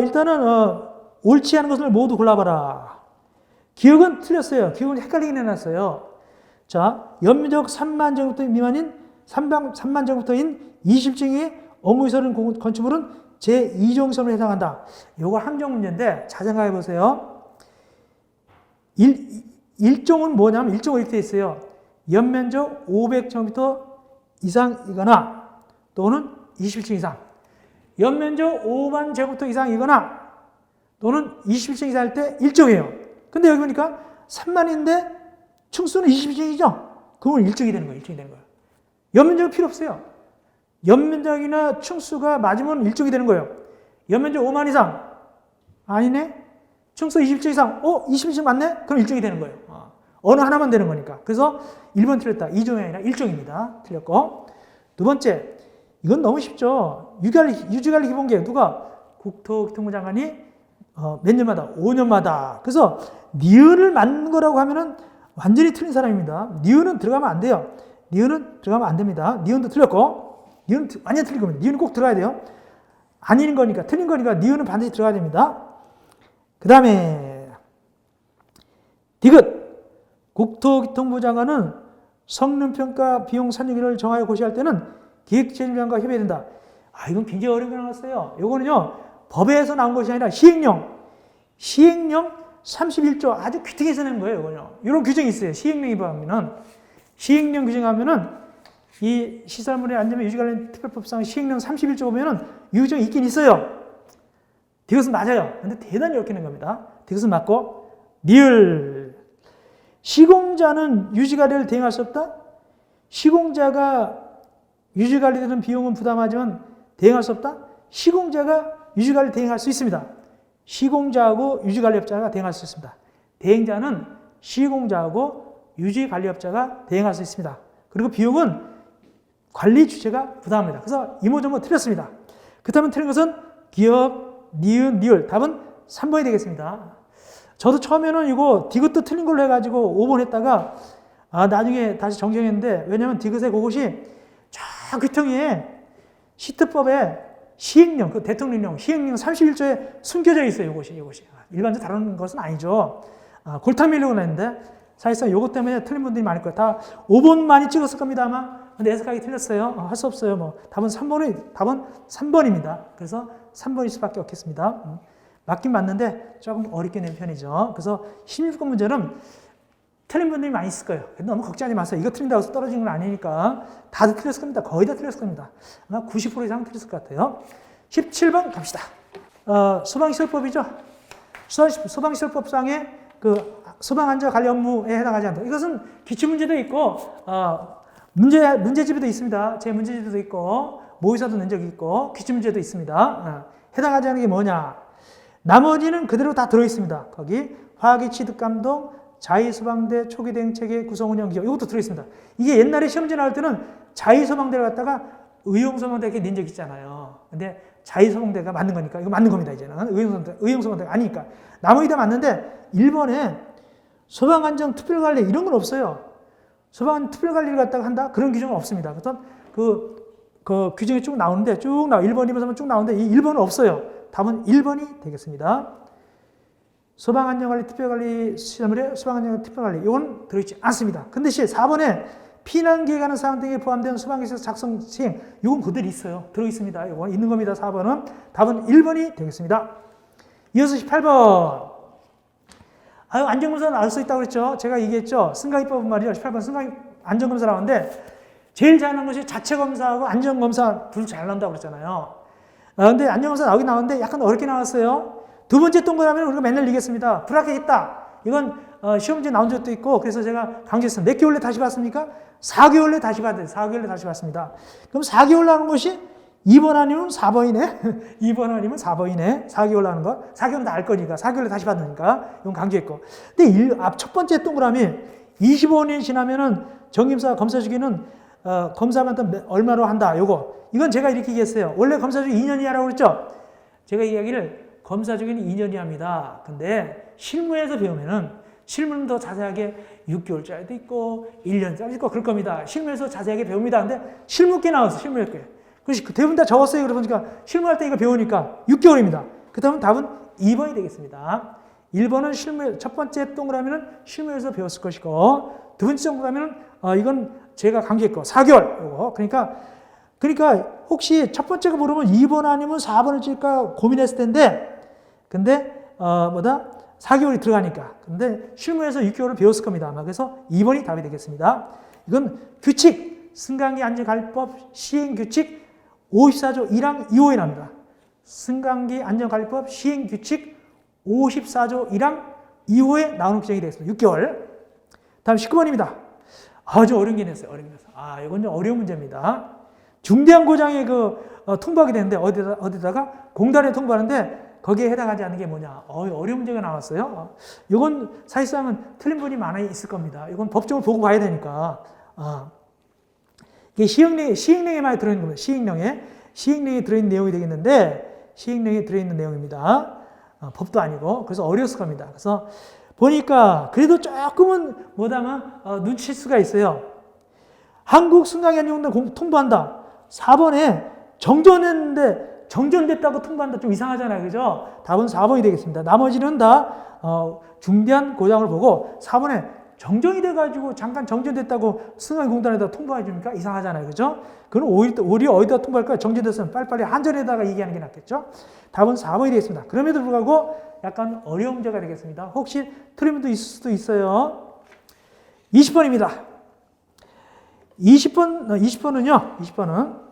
일단은 옳지 않은 것을 모두 골라봐라. 기억은 틀렸어요. 기억은 헷갈리게 해놨어요. 자, 연면적 3만 제곱미터 미만인 3만 제곱미터인 20층의 업무시설은 건축물은 제2종선으로 해당한다. 이거 함정 문제인데 잘 생각해 보세요. 1종은 뭐냐면 1종은 이렇게 돼 있어요. 연면적 500제곱미터 이상이거나 또는 21층 이상. 연면적 5만 제곱미터 이상이거나 또는 21층 이상일 때 1종이에요. 근데 여기 보니까 3만인데 층수는 21층이죠? 그건 1층이 되는 거예요. 1층이 되는 거예요. 연면적은 필요 없어요. 연면적이나 층수가 맞으면 1층이 되는 거예요. 연면적 5만 이상. 아니네? 층수 21층 이상. 21층 맞네? 그럼 1층이 되는 거예요. 어느 하나만 되는 거니까. 그래서 1번 틀렸다. 2종이 아니라 1종입니다. 틀렸고. 두 번째. 이건 너무 쉽죠. 유지관리 기본계획. 누가? 국토교통부 장관이 몇 년마다? 5년마다. 그래서 니은을 맞는 거라고 하면은 완전히 틀린 사람입니다. 니은은 들어가면 안 돼요. 니은은 들어가면 안 됩니다. 니은도 틀렸고, 니은은 완전 틀린 겁니다. 니은은 꼭 들어가야 돼요. 아닌 거니까, 틀린 거니까 니은은 반드시 들어가야 됩니다. 그 다음에, 디귿. 국토교통부 장관은 성능평가 비용 산정비를 정하여 고시할 때는 기획재정장관과 협의해야 된다. 이건 굉장히 어려운 게 나왔어요. 이거는요, 법에서 나온 것이 아니라 시행령 31조 아주 귀퉁이에서 낸 거예요. 이거요. 이런 규정이 있어요. 시행령 위반하면은 시행령 규정하면은 이 시설물의 안전과 유지 관련 특별법상 시행령 31조 보면은 이 규정이 있긴 있어요. 디귿은 맞아요. 근데 대단히 어렵게 낸 겁니다. 디귿은 맞고 리을 시공자는 유지 관리를 대행할 수 없다. 시공자가 유지 관리되는 비용은 부담하지만 대행할 수 없다? 시공자가 유지관리를 대행할 수 있습니다. 시공자하고 유지관리업자가 대행할 수 있습니다. 대행자는 시공자하고 유지관리업자가 대행할 수 있습니다. 그리고 비용은 관리 주체가 부담합니다. 그래서 이모저모 틀렸습니다. 그렇다면 틀린 것은 기업, 니은, 리을. 답은 3번이 되겠습니다. 저도 처음에는 이거 디귿도 틀린 걸로 해가지고 5번 했다가 나중에 다시 정정했는데, 왜냐면 디귿의 그것이 저 귀퉁이에 시트법에 시행령, 그 대통령령 시행령 31조에 숨겨져 있어요. 이것이 일반적으로 다른 것은 아니죠. 골탕 밀려고 했는데 사실상 이것 때문에 틀린 분들이 많을 거예요. 다 5번 많이 찍었을 겁니다 아마. 근데 해석하기 틀렸어요. 할 수 없어요. 뭐 답은 3번입니다. 그래서 3번일 수밖에 없겠습니다. 맞긴 맞는데 조금 어렵게 낸 편이죠. 그래서 16번 문제는 틀린 분들이 많이 있을 거예요. 너무 걱정하지 마세요. 이거 틀린다고 해서 떨어지는 건 아니니까 다들 틀렸을 겁니다. 거의 다 틀렸을 겁니다. 아마 90% 이상 틀렸을 것 같아요. 17번 갑시다. 소방시설법이죠. 소방시설법상의 그 소방안전 관리 업무에 해당하지 않다. 이것은 기출문제도 있고 문제집에도 있습니다. 제 문제집에도 있고 모의사도 낸 적이 있고 기출문제도 있습니다. 해당하지 않는 게 뭐냐. 나머지는 그대로 다 들어있습니다. 거기 화학의 취득감동, 자위소방대 초기 대응체계 구성 운영 기업 이것도 들어있습니다. 이게 옛날에 시험지 나올 때는 자위소방대를 갖다가 의용소방대 이렇게 낸 적 있잖아요. 근데 자위소방대가 맞는 거니까 이거 맞는 겁니다. 이제는 의용소방대가 아니니까 나머지 다 맞는데 1번에 소방안전 특별관리 이런 건 없어요. 소방안전 특별관리를 갖다가 한다 그런 규정은 없습니다. 그래서 그 규정이 쭉 나오는데 1번, 2번, 3번 쭉 나오는데 이 1번은 없어요. 답은 1번이 되겠습니다. 소방안전관리 특별관리 시설물의 소방안전관리 특별관리 이건 들어있지 않습니다. 근데 4번에 피난기에 가는 사항 등에 포함된 소방기술 작성 시행 이건 그대로 있어요. 들어있습니다. 이건 있는 겁니다. 4번은 답은 1번이 되겠습니다. 이어서 18번 안전검사 나올 수 있다고 그랬죠. 제가 얘기했죠. 승강기법은 말이죠. 18번 승강기 안전검사 나오는데 제일 잘하는 것이 자체검사하고 안전검사 둘 잘 나온다고 그랬잖아요. 근데 안전검사 나오긴 나오는데 약간 어렵게 나왔어요. 두 번째 동그라미는 우리가 맨날 얘기했습니다. 불합격했다. 이건 시험지에 나온 적도 있고 그래서 제가 강조했습니다. 몇 개월 내에 다시 봤습니까? 4개월 내에 다시 봤어요. 4개월 내에 다시 봤습니다. 그럼 4개월 나오는 것이 2번 아니면 4번이네. 2번 아니면 4번이네. 4개월 나오는 거. 4개월은 다 알 거니까. 4개월 내에 다시 받으니까. 이건 강조했고. 근데 첫 번째 동그라미 25년이 지나면은 정임사 검사 주기는 검사한테 얼마로 한다. 요거. 이건 제가 이렇게 얘기했어요. 원래 검사 주기 2년이라고 그랬죠? 제가 이 이야기를 검사 주기는 2년이 합니다. 근데 실무에서 배우면은 실무는 더 자세하게 6개월짜리도 있고 1년짜리도 있고 그럴 겁니다. 실무에서 자세하게 배웁니다. 근데 실무께 나왔어. 실무학교에. 그래서 대부분 다 적었어요. 그러니까 실무할 때 이거 배우니까 6개월입니다. 그 다음은 답은 2번이 되겠습니다. 1번은 실무, 첫 번째 동그라미는 실무에서 배웠을 것이고 두 번째 동그라미는 이건 제가 강조했고 4개월. 요거. 그러니까 혹시 첫 번째가 모르면 2번 아니면 4번을 찔까 고민했을 텐데 근데 4개월이 들어가니까. 근데 실무에서 6개월을 배웠을 겁니다. 아마. 그래서 2번이 답이 되겠습니다. 이건 규칙, 승강기 안전관리법 시행규칙 54조 1항 2호에 나옵니다. 승강기 안전관리법 시행규칙 54조 1항 2호에 나오는 규정이 되겠습니다. 6개월. 다음 19번입니다. 아주 어려운 게 냈어요. 이건 좀 어려운 문제입니다. 중대한 고장에 통보하게 되는데 어디다가 공단에 통보하는데 거기에 해당하지 않는 게 뭐냐. 어려운 문제가 나왔어요. 이건 사실상은 틀린 분이 많이 있을 겁니다. 이건 법정을 보고 봐야 되니까. 이게 시행령에 많이 들어있는 겁니다. 시행령에 들어있는 내용이 되겠는데, 시행령에 들어있는 내용입니다. 법도 아니고. 그래서 어려웠을 겁니다. 그래서 보니까 그래도 조금은 뭐다만 눈치챌 수가 있어요. 한국 승강기안전공단 통보한다. 4번에 정전했는데 정전됐다고 통보한다. 좀 이상하잖아요. 그죠? 답은 4번이 되겠습니다. 나머지는 다 중대한 고장을 보고 4번에 정전이 돼가지고 잠깐 정전됐다고 승강공단에다 통보해 주니까 이상하잖아요. 그죠? 그럼 오히려 어디다 통보할까요? 정전됐으면 빨리빨리 한전에다가 얘기하는 게 낫겠죠? 답은 4번이 되겠습니다. 그럼에도 불구하고 약간 어려운 문제가 되겠습니다. 혹시 틀린 분도 있을 수도 있어요. 20번입니다. 20번은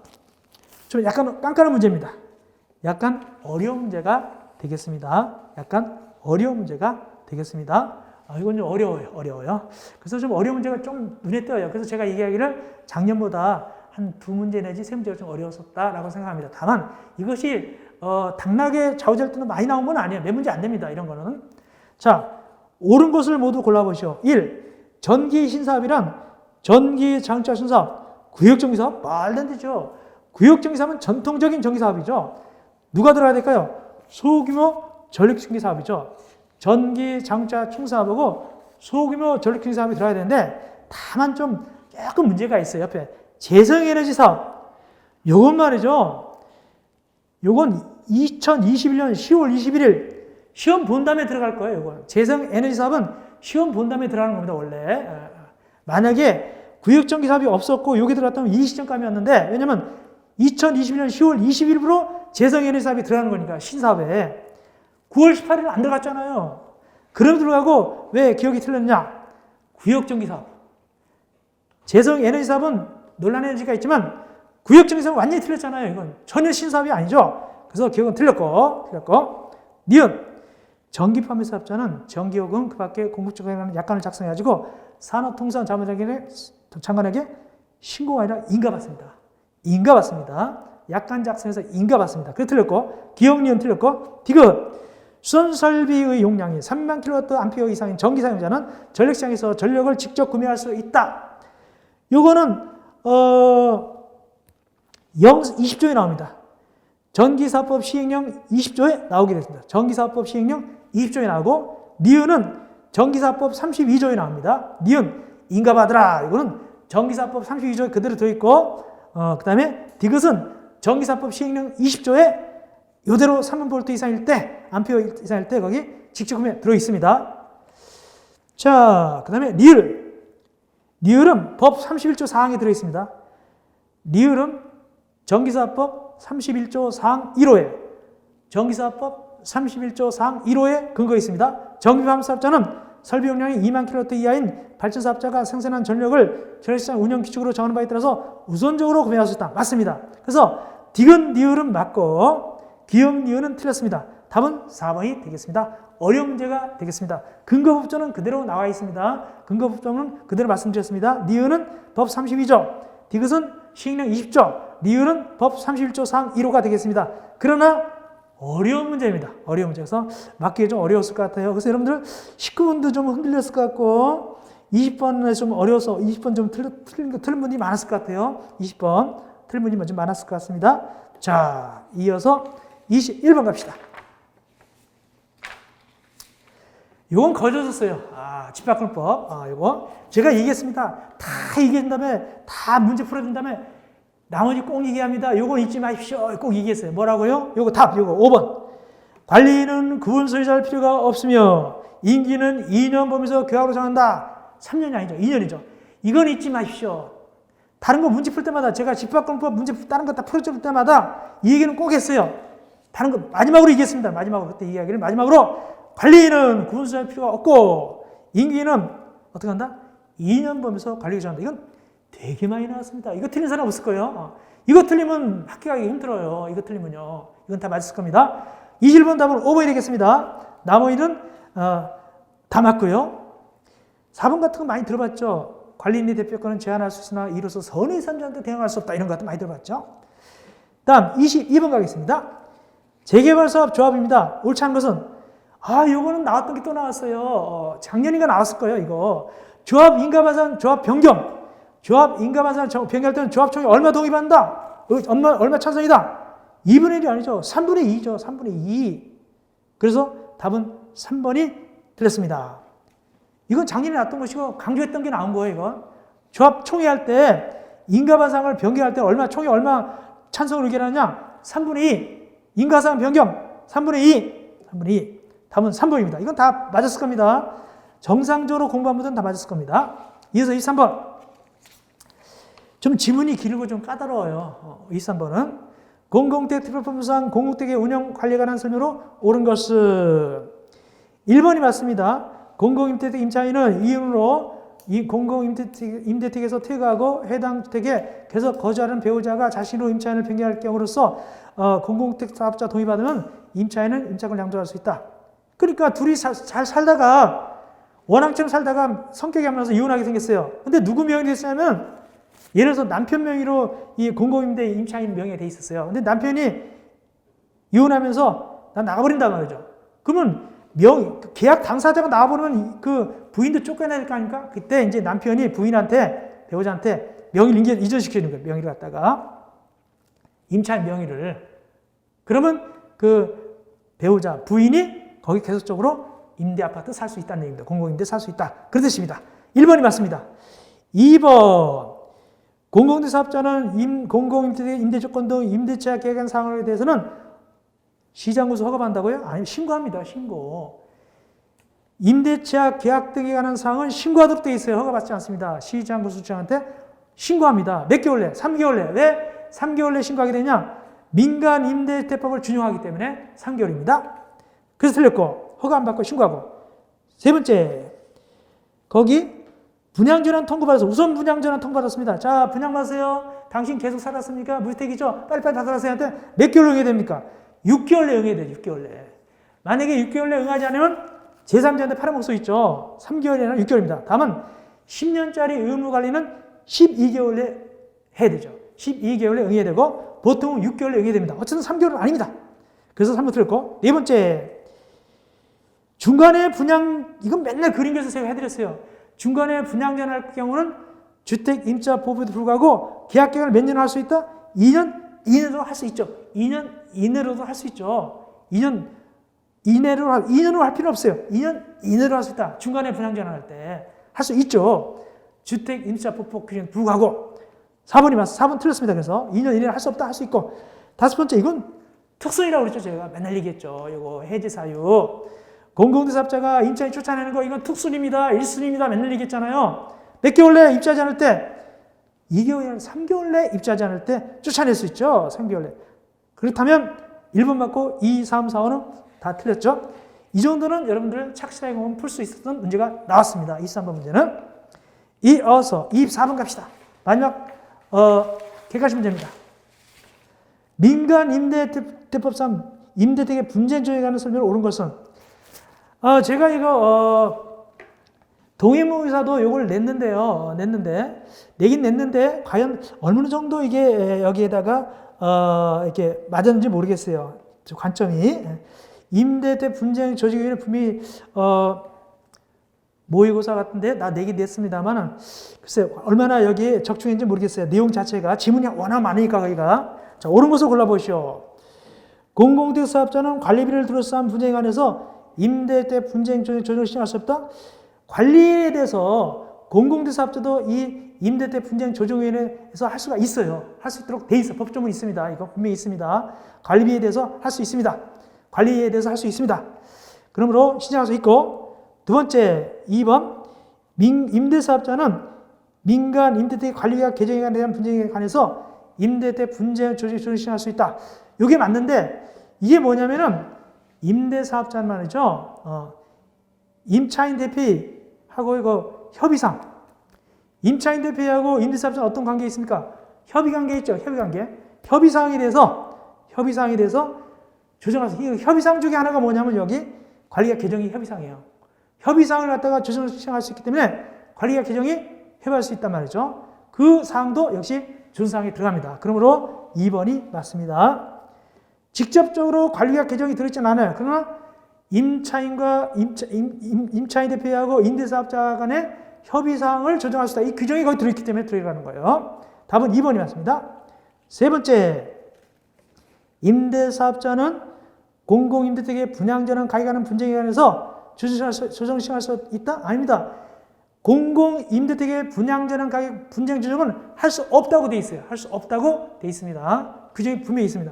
좀 약간 깐깐한 문제입니다. 약간 어려운 문제가 되겠습니다. 이건 좀 어려워요. 그래서 좀 어려운 문제가 좀 눈에 띄어요. 그래서 제가 이 이야기를 작년보다 한 2문제 내지 3문제가 좀 어려웠었다라고 생각합니다. 다만 이것이 당락에 좌우될 때는 많이 나온 건 아니에요. 몇 문제 안 됩니다. 이런 거는. 자, 옳은 것을 모두 골라보시오. 1. 전기 신사업이란 전기 장차 신사업, 구역전기 사업? 말도 안 되죠. 구역전기 사업은 전통적인 전기 사업이죠. 누가 들어가야 될까요? 소규모 전력전기 사업이죠. 전기 장차 충사업하고 소규모 전력전기 사업이 들어가야 되는데 다만 좀 조금 문제가 있어요. 옆에 재생에너지 사업. 요건 말이죠. 요건 2021년 10월 21일 시험 본 다음에 들어갈 거예요. 요건 재생에너지 사업은 시험 본 다음에 들어가는 겁니다. 원래 만약에 구역전기 사업이 없었고 여기 들어갔다면 이 시점감이었는데 왜냐면 2021년 10월 20일부로 재생에너지 사업이 들어가는 거니까 신사업에 9월 18일은 안 들어갔잖아요. 그럼 들어가고 왜 기억이 틀렸냐? 구역전기 사업. 재생에너지 사업은 논란의 여지가 있지만 구역전기 사업은 완전히 틀렸잖아요. 이건 전혀 신사업이 아니죠. 그래서 기억은 틀렸고 니은 전기판매 사업자는 전기요금 그 밖에 공급적인 약관을 작성해가지고 산업통상자원장관에게 신고가 아니라 인가받습니다. 인가받습니다. 약관 작성해서 인가받습니다. 그게 틀렸고 기억 니은 틀렸고 디귿 수선설비의 용량이 3만 kWh 이상인 전기 사용자는 전력시장에서 전력을 직접 구매할 수 있다. 요거는 20조에 나옵니다. 전기사업법 시행령 20조에 나오게 됐습니다. 전기사업법 시행령 20조에 나오고 니은은 전기사업법 32조에 나옵니다. 니은 인가받으라. 이거는 전기사업법 32조에 그대로 들어있고 그 다음에 디귿은 전기사업법 시행령 20조에 이대로 3만 V 이상일 때 암페어 이상일 때 거기 직접 구매 들어있습니다. 자, 그 다음에 리을은 법 31조 사항에 들어있습니다. 리을은 전기사업법 31조 사항 1호에 전기사업법 31조 사항 1호에 근거가 있습니다. 전기사업자는 설비 용량이 2만 kW 이하인 발전사업자가 생산한 전력을 전력시장 운영 규칙으로 정하는 바에 따라서 우선적으로 구매할 수 있다. 맞습니다. 그래서 디귿, 리을은 맞고 기억, 니은은 틀렸습니다. 답은 4번이 되겠습니다. 어려운 문제가 되겠습니다. 근거법조는 그대로 나와 있습니다. 근거법조는 그대로 말씀드렸습니다. 니은은 법 32조, 디귿은 시행령 20조, 리을은 법 31조 사항 1호가 되겠습니다. 그러나 어려운 문제입니다. 어려운 문제. 그래서 맞기에 좀 어려웠을 것 같아요. 그래서 여러분들 19번도 좀 흔들렸을 것 같고 20번에 좀 어려워서 20번 좀 틀린 분이 많았을 것 같아요. 20번 틀린 분이 좀 많았을 것 같습니다. 자, 이어서 21번 갑시다. 이건 거저졌어요. 집합금법. 이거 제가 얘기했습니다. 다 얘기한 다음에 다 문제 풀어준 다음에 나머지 꼭 얘기합니다. 요거 잊지 마십시오. 꼭 얘기했어요. 뭐라고요? 요거 답, 요거 5번. 관리는 구분서에 할 필요가 없으며 임기는 2년 범위에서 교합으로 정한다. 3년이 아니죠. 2년이죠. 이건 잊지 마십시오. 다른 거 문제 풀 때마다 제가 집합금법 문제 다른 거 다 풀어줄 때마다 이 얘기는 꼭 했어요. 다른 거 마지막으로 얘기했습니다. 마지막으로 그때 이야기를 마지막으로 관리는 구분서에 할 필요가 없고 임기는 어떻게 한다? 2년 범위에서 관리가 정한다. 이건 되게 많이 나왔습니다. 이거 틀린 사람 없을 거예요. 이거 틀리면 학교 가기 힘들어요. 이거 틀리면요. 이건 다 맞을 겁니다. 21번 답은 5번이 되겠습니다. 나머지는 다 맞고요. 4번 같은 거 많이 들어봤죠. 관리인의 대표권은 제한할 수 있으나 이로써 선의 산자한테 대응할 수 없다. 이런 거 많이 들어봤죠. 다음 22번 가겠습니다. 재개발 사업 조합입니다. 옳지 않은 것은 요거는 나왔던 게 또 나왔어요. 작년인가 나왔을 거예요. 이거 조합 인가반산 조합 변경. 조합 인가반산 변경할 때는 조합총회 얼마 동의받는다? 얼마 찬성이다? 2분의 1이 아니죠. 3분의 2죠. 3분의 2. 그래서 답은 3번이 틀렸습니다. 이건 작년에 나왔던 것이고 강조했던 게 나온 거예요. 이건 조합총회 할 때 인가반상을 변경할 때 총회 얼마 찬성을 의견하냐? 3분의 2. 인가상 변경 3분의 2. 3분의 2. 답은 3번입니다. 이건 다 맞았을 겁니다. 정상적으로 공부한 분들은 다 맞았을 겁니다. 이어서 23번. 좀 지문이 길고 좀 까다로워요. 23번은 공공택 특별법상 공공택의 운영 관리에 관한 설명으로 옳은 것은 1번이 맞습니다. 공공임대택 임차인은 이윤으로 이 공공임대택에서 퇴거하고 해당 주택에 계속 거주하는 배우자가 자신으로 임차인을 변경할 경우로서 공공택 사업자 동의받으면 임차인은 임차권을 양도할 수 있다. 그러니까 둘이 잘 살다가 원앙처럼 살다가 성격이 안 맞아서 이혼하게 생겼어요. 근데 누구 명의로 했냐면 예를 들어서 남편 명의로 이 공공임대 임차인 명의가 돼 있었어요. 근데 남편이 이혼하면서 난 나가버린단 말이죠. 그러면 계약 당사자가 나가버리면 그 부인도 쫓겨나야 될 거 아닙니까? 그때 이제 남편이 부인한테, 배우자한테 명의를 이전시키는 거예요. 명의를 갖다가. 임차인 명의를. 그러면 그 배우자, 부인이 거기 계속적으로 임대 아파트 살 수 있다는 얘기입니다. 공공임대 살 수 있다. 그런 뜻입니다. 1번이 맞습니다. 2번. 공공임대 사업자는 공공임대 임대 조건 등 임대차 계약한 사항에 대해서는 시장구수 허가받는다고요? 아니, 신고합니다. 신고. 임대차 계약 등에 관한 사항은 신고하도록 되어 있어요. 허가받지 않습니다. 시장구수청한테 신고합니다. 몇 개월 내? 3개월 내. 왜 3개월 내 신고하게 되냐? 민간 임대대법을 준용하기 때문에 3개월입니다. 그래서 틀렸고, 허가 안 받고 신고하고. 세 번째, 거기 분양전환 통보받아서 우선 분양전환 통보받았습니다. 자, 분양받으세요. 당신 계속 살았습니까? 무주택이죠? 빨리빨리 다 살았어요. 몇 개월 응해야 됩니까? 6개월 내 응해야 돼요. 6개월 내. 만약에 6개월 내 응하지 않으면 제3자한테 팔아먹을 수 있죠. 3개월이나 6개월입니다. 다만 10년짜리 의무관리는 12개월 내 해야 되죠. 12개월 내 응해야 되고 보통은 6개월 내 응해야 됩니다. 어쨌든 3개월은 아닙니다. 그래서 3번 틀렸고, 네 번째, 중간에 분양, 이건 맨날 그림 그려서 제가 해드렸어요. 중간에 분양전환할 경우는 주택 임차 보부에도 불구하고 계약 기간을 몇 년을 할 수 있다? 2년 이내로 할 수 있죠. 2년 이내로도 할 수 있죠. 2년 이내로 2년으로 할 필요 없어요. 2년 이내로 할 수 있다. 중간에 분양전환할 때 할 수 있죠. 주택 임차 보호 규정에 불구하고. 4번이 맞습니다. 4번 틀렸습니다. 그래서 2년 이내로 할 수 없다. 할 수 있고. 다섯 번째, 이건 특선이라고 그랬죠. 제가 맨날 얘기했죠. 이거 해제 사유. 공공임대 사업자가 임차인 쫓아내는 거 이건 특순입니다. 1순위입니다. 맨날 얘기했잖아요. 몇 개월 내에 입주하지 않을 때 2개월, 3개월 내에 입주하지 않을 때 쫓아낼 수 있죠. 3개월 내. 그렇다면 1번 맞고 2, 3, 4, 5는 다 틀렸죠. 이 정도는 여러분들 착실하게 보면 풀 수 있었던 문제가 나왔습니다. 23번 문제는. 이어서 24번 갑시다. 마지막 객관식 문제입니다. 민간 임대대법상 임대택의 분쟁 조정에 관한 설명을 옳은 것은 제가 이거 동해무의사도 이걸 냈는데요. 내긴 냈는데 과연 어느 정도 이게 여기에다가 이렇게 맞았는지 모르겠어요. 관점이. 임대택 분쟁 조정위원회 분명히 모의고사 같은데 나 내긴 냈습니다만 글쎄 얼마나 여기에 적중했는지 모르겠어요. 내용 자체가 지문이 워낙 많으니까 거기가. 자, 옳은 것을 골라보시오. 공공주택 사업자는 관리비를 둘러싼 분쟁에 관해서 임대택 분쟁 조정을 시행할 수 없다. 관리에 대해서 공공주택 사업자도 이 임대택 분쟁 조정위원회에서 할 수가 있어요. 할 수 있도록 돼 있어. 법조문이 있습니다. 이거 분명히 있습니다. 관리비에 대해서 할 수 있습니다. 관리에 대해서 할 수 있습니다. 그러므로 신청할 수 있고, 두 번째 2번 임대사업자는 민간 임대택 관리와 개정에 대한 분쟁에 관해서 임대택 분쟁 조정을 시행할 수 있다. 이게 맞는데 이게 뭐냐면은 임대사업자는 말이죠. 임차인 대표하고 이거 협의상. 임차인 대표하고 임대사업자는 어떤 관계가 있습니까? 협의관계 있죠. 협의관계. 협의사항에 대해서 조정해서 이 협의사항 중에 하나가 뭐냐면 여기 관리가 개정이 협의사항이에요. 협의사항을 갖다가 조정을 시행할 수 있기 때문에 관리가 개정이 협의할 수 있단 말이죠. 그 사항도 역시 조정사항에 들어갑니다. 그러므로 2번이 맞습니다. 직접적으로 관리가 개정이 들어있지는 않아요. 그러나 임차인과 임차인 대표하고 임대사업자 간의 협의사항을 조정할 수 있다. 이 규정이 거기 들어있기 때문에 들어가는 거예요. 답은 2번이 맞습니다. 세 번째, 임대사업자는 공공임대택의 분양전환 가액하는 분쟁에 관해서 조정 시행할 수 있다? 아닙니다. 공공임대택의 분양전환 가액 분쟁 조정은 할 수 없다고 돼 있어요. 할 수 없다고 돼 있습니다. 규정이 분명히 있습니다.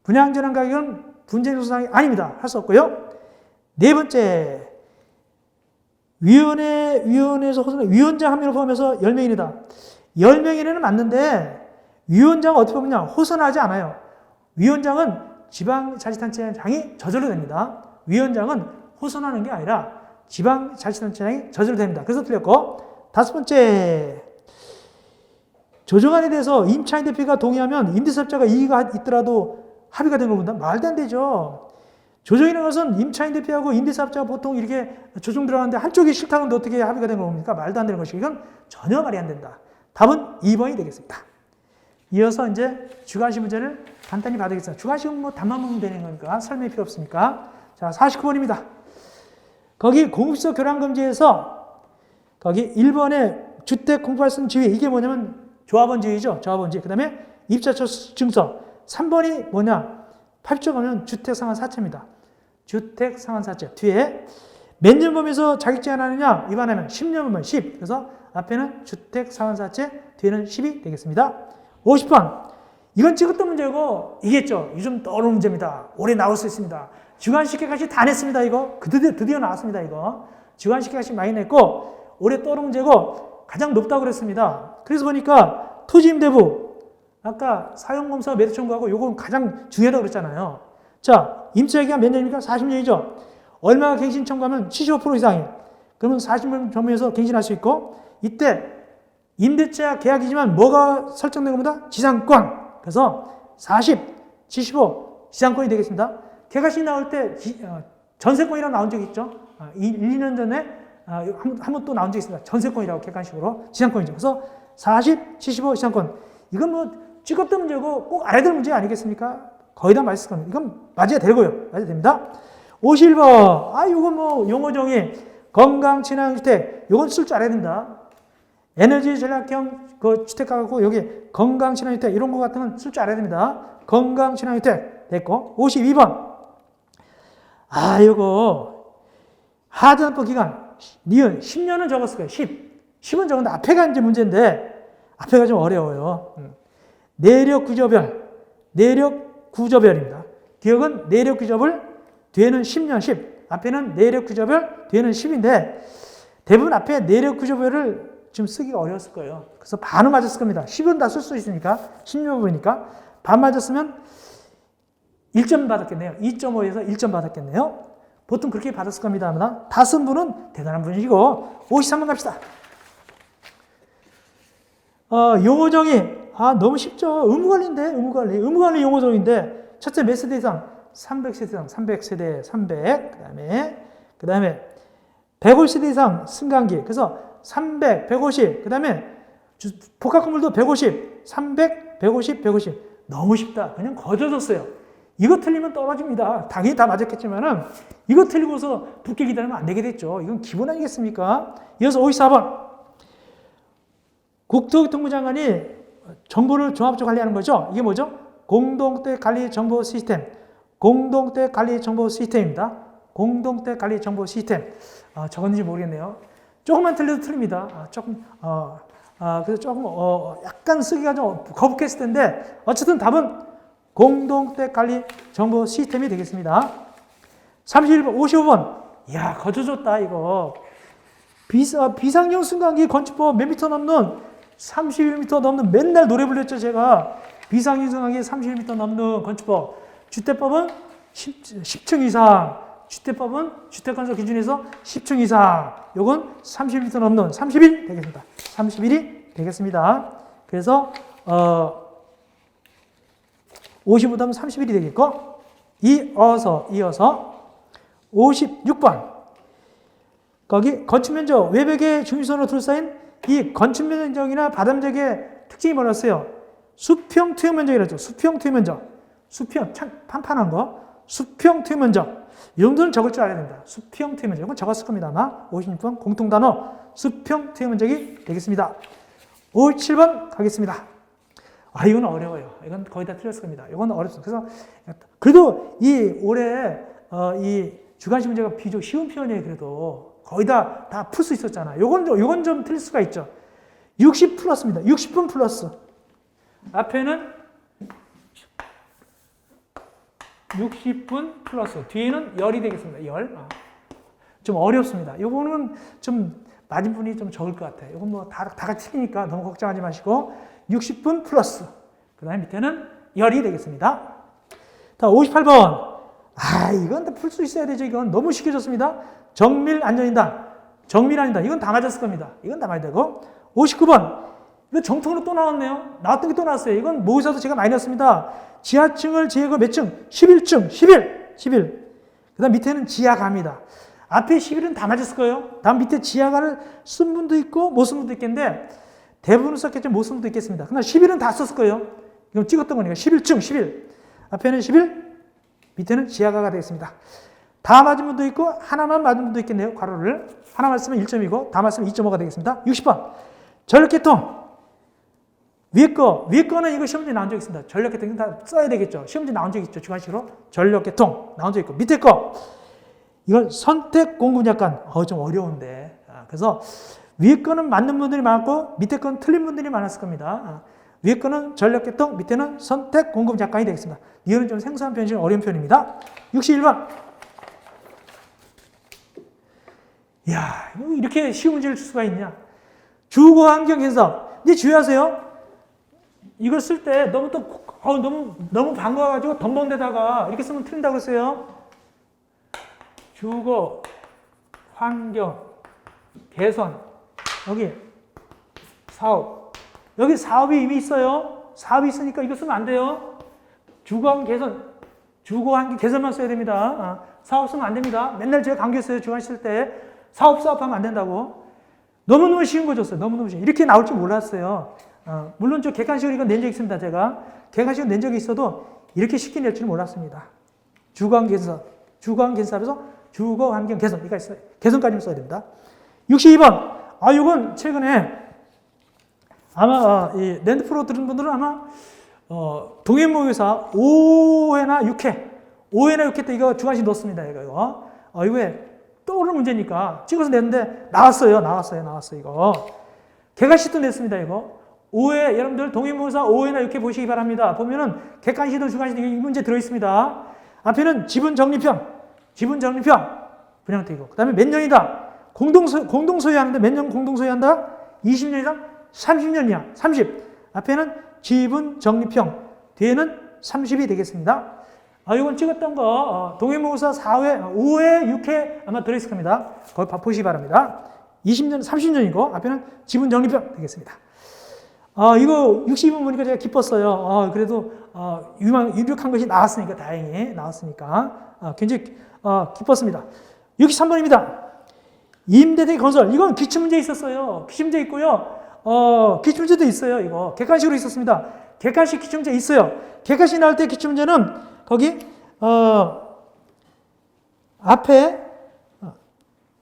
분양전환 가격은 분쟁 조정사항이 아닙니다. 할 수 없고요. 네 번째, 위원회에서 위원장 한 명을 포함해서 10명이다. 10명 이내는 맞는데 위원장은 어떻게 보면 호선하지 않아요. 위원장은 지방자치단체장이 저절로 됩니다. 위원장은 호선하는 게 아니라 지방자치단체장이 저절로 됩니다. 그래서 틀렸고, 다섯 번째, 조정안에 대해서 임차인 대표가 동의하면 임대사업자가 이의가 있더라도 합의가 되는 걸 본다? 말도 안 되죠. 조정이라는 것은 임차인 대표하고 임대사업자가 보통 이렇게 조정 들어가는데 한쪽이 싫다는데 어떻게 합의가 된 겁니까? 말도 안 되는 것이고 이건 전혀 말이 안 된다. 답은 2번이 되겠습니다. 이어서 이제 주관식 문제를 간단히 봐야겠습니다. 주관식은 뭐 답만 보면 되는 거니까 설명이 필요 없으니까. 자, 49번입니다. 거기 공급시설 교량금지에서 거기 1번에 주택 공급할 수 있는 지위, 이게 뭐냐면 조합원 지위죠. 조합원 지위. 그 다음에 입자처 증서. 3번이 뭐냐? 8조 가면 주택상환사채입니다. 주택상환사채. 뒤에 몇 년 범위에서 자격 제한하느냐? 위반하면 10년 범위 10. 그래서 앞에는 주택상환사채, 뒤에는 10이 되겠습니다. 50번. 이건 찍었던 문제고 이겠죠. 요즘 떠오르는 문제입니다. 올해 나올 수 있습니다. 주관식계까지 다 냈습니다. 이거 드디어 나왔습니다. 이거 주관식계까지 많이 냈고 올해 떠오르는 문제고 가장 높다고 그랬습니다. 그래서 보니까 토지임대부 아까 사용검사 매도 청구하고 요건 가장 중요하다고 그랬잖아요. 자, 임차기간 몇 년입니까? 40년이죠. 얼마가 갱신 청구하면 75% 이상이에요. 그러면 40년 범위에서 갱신할 수 있고 이때 임대차 계약이지만 뭐가 설정된 겁니다? 지상권. 그래서 40, 75 지상권이 되겠습니다. 개가식 나올 때 전세권이라고 나온 적이 있죠. 1, 2년 전에 한 번 또 나온 적이 있습니다. 전세권이라고 객관식으로 지상권이죠. 그래서 40, 75 지상권. 이건 뭐 찍었던 문제고 꼭 알아야 될 문제 아니겠습니까? 거의 다 맞을 겁니다. 이건 맞아야 되고요. 맞아야 됩니다. 51번. 요건 뭐 용어 정의 건강친환주택. 요건 쓸 줄 알아야 됩니다. 에너지 전략형 그 주택 가고 여기 건강친환주택 이런 거 같은 건 쓸 줄 알아야 됩니다. 건강친환주택 됐고 52번. 요거 하전법 기간 니은 10년은 적었을 거예요. 10은 적었는데 앞에가 이제 문제인데 앞에가 좀 어려워요. 내력 구조별입니다. 기억은 내력 구조별 뒤에는 10년 10 앞에는 내력 구조별 뒤에는 10인데 대부분 앞에 내력 구조별을 좀 쓰기가 어려웠을 거예요. 그래서 반은 맞았을 겁니다. 10은 다 쓸 수 있으니까 10년 보니까 반 맞았으면 1점 받았겠네요. 2.5에서 1점 받았겠네요. 보통 그렇게 받았을 겁니다. 아마 다 쓴 분은 대단한 분이시고 53번 갑시다. 용어 정의 너무 쉽죠. 의무관리인데 의무관리 용어 정의인데 첫째 몇 세대 이상? 300세대 이상 300세대 300 그 다음에 150세대 이상 승강기 그래서 300, 150 그 다음에 복합 건물도 150 300, 150, 150 너무 쉽다. 그냥 거저줬어요. 이거 틀리면 떨어집니다. 당연히 다 맞았겠지만은 이거 틀리고서 붙게 기다리면 안 되게 됐죠. 이건 기본 아니겠습니까? 이어서 54번. 국토교통부 장관이 정보를 종합적으로 관리하는 거죠. 이게 뭐죠? 공동택 관리 정보 시스템. 공동택 관리 정보 시스템입니다. 공동택 관리 정보 시스템. 적었는지 모르겠네요. 조금만 틀려도 틀립니다. 그래서 조금 약간 쓰기가 좀 거북했을 텐데 어쨌든 답은 공동택 관리 정보 시스템이 되겠습니다. 31번, 55번. 이야, 거저줬다, 이거. 비상용 승강기 건축법 몇 미터 넘는 31m 넘는 맨날 노래 불렸죠, 제가. 비상용 승강기 31m 넘는 건축법. 주택법은 10층 이상. 주택법은 주택건설 기준에서 10층 이상. 요건 31m 넘는 31 되겠습니다. 31이 되겠습니다. 그래서 55다음 31이 되겠고 이어서 56번 거기 건축면적 외벽의 중심선으로 둘러싸인 이 건축면적이나 바닥면적의 특징이 뭐였어요? 수평 투영 면적이라죠. 수평 투영 면적. 수평 판판한 거. 수평 투영 면적. 이 정도는 적을 줄 알아야 됩니다. 수평 투영 면적. 이건 적었을 겁니다. 아마 56번 공통단어 수평 투영 면적이 되겠습니다. 57번 가겠습니다. 이건 어려워요. 이건 거의 다 틀렸을 겁니다. 이건 어렵습니다. 그래서 그래도 이 올해 이 주관식 문제가 비교적 쉬운 편이에요. 그래도 거의 다 풀 수 있었잖아요. 요건 좀 틀릴 수가 있죠. 60 플러스입니다. 60분 플러스. 앞에는 60분 플러스. 뒤에는 열이 되겠습니다. 열. 좀 어렵습니다. 요거는 좀 맞은 분이 좀 적을 것 같아요. 이건 뭐 다 같이 틀리니까 너무 걱정하지 마시고 60분 플러스. 그 다음에 밑에는 열이 되겠습니다. 자, 58번. 이건 다 풀 수 있어야 되죠. 이건 너무 쉽게 줬습니다. 정밀 안전인단. 정밀 안전인단. 이건 다 맞았을 겁니다. 이건 다 맞아야 되고. 59번. 이거 정통으로 또 나왔네요. 나왔던 게 또 나왔어요. 이건 모의사도 제가 많이 넣었습니다. 지하층을 제거 몇 층? 11층. 11. 그 다음 밑에는 지하가입니다. 앞에 11은 다 맞았을 거예요. 다음 밑에 지하가를 쓴 분도 있고 못 쓴 분도 있겠는데 대부분 썼겠죠. 못 쓴 분도 있겠습니다. 그러나 11은 다 썼을 거예요. 이건 찍었던 거니까 11중 11. 앞에는 11, 밑에는 지하가가 되겠습니다. 다 맞은 분도 있고 하나만 맞은 분도 있겠네요. 괄호를. 하나 맞으면 1점이고 다 맞으면 2.5가 되겠습니다. 60번. 전력계통. 위에 거는 이거 시험지 나온 적 있습니다. 전력계통 다 써야 되겠죠. 시험지 나온 적 있죠. 주관식으로. 전력계통 나온 적 있고. 밑에 거. 이건 선택 공급약관. 좀 어려운데. 그래서 위에 거는 맞는 분들이 많고 밑에 거는 틀린 분들이 많았을 겁니다. 위에 거는 전력계통, 밑에는 선택 공급약관이 되겠습니다. 이거는 좀 생소한 표현이 어려운 표현입니다. 61번. 이야, 이렇게 쉬운 문제를 줄 수가 있냐. 주거환경 해석. 근데 주의하세요. 이걸 쓸 때 너무 너무 반가워가지고 덤벙대다가 이렇게 쓰면 틀린다고 그랬어요. 주거, 환경, 개선. 여기 사업. 여기 사업이 이미 있어요. 사업이 있으니까 이거 쓰면 안 돼요. 주거 개선, 주거 환경 개선만 써야 됩니다. 사업 쓰면 안 됩니다. 맨날 제가 강조했어요. 주관 쓸 때 사업하면 안 된다고. 너무너무 쉬운 거 줬어요. 너무너무 쉬운. 이렇게 나올 줄 몰랐어요. 물론 저 객관식으로 이건 낸 적 있습니다. 제가 객관식으로 낸 적이 있어도 이렇게 쉽게 낼 줄 몰랐습니다. 주거 개선, 주거 개선에서 주거 환경 개선. 이거 있어요. 개선까지는 써야 됩니다. 62번. 이건 최근에 아마 이 랜드 프로 들은 분들은 아마 동해모의사 5회나 6회, 5회나 6회 때 이거 주관식 넣었습니다. 이거에 떠오르는 문제니까 찍어서 냈는데 나왔어요. 이거. 객관식도 냈습니다. 이거 5회 여러분들 동해모의사 5회나 6회 보시기 바랍니다. 보면은 객관식도 주관식도 이 문제 들어 있습니다. 앞에는 지분 정리평, 분양되고 그다음에 몇 년이다. 공동소유하는데 몇 년 공동소유한다? 20년이다? 30년이야. 30. 앞에는 지분 정리평, 뒤에는 30이 되겠습니다. 이건 찍었던 거 동해모의사 4회, 5회, 6회 아마 들어있을 겁니다. 거기 보시기 바랍니다. 20년, 30년이고 앞에는 지분 정리평 되겠습니다. 이거 62번 보니까 제가 기뻤어요. 그래도 유력한 것이 나왔으니까 다행히 나왔으니까 굉장히 기뻤습니다. 63번입니다. 임대대 건설. 이건 기출문제 있었어요. 기출문제 있고요. 기출문제도 있어요. 이거 객관식으로 있었습니다. 객관식 기출문제 있어요. 객관식 나올 때 기출문제는 거기 앞에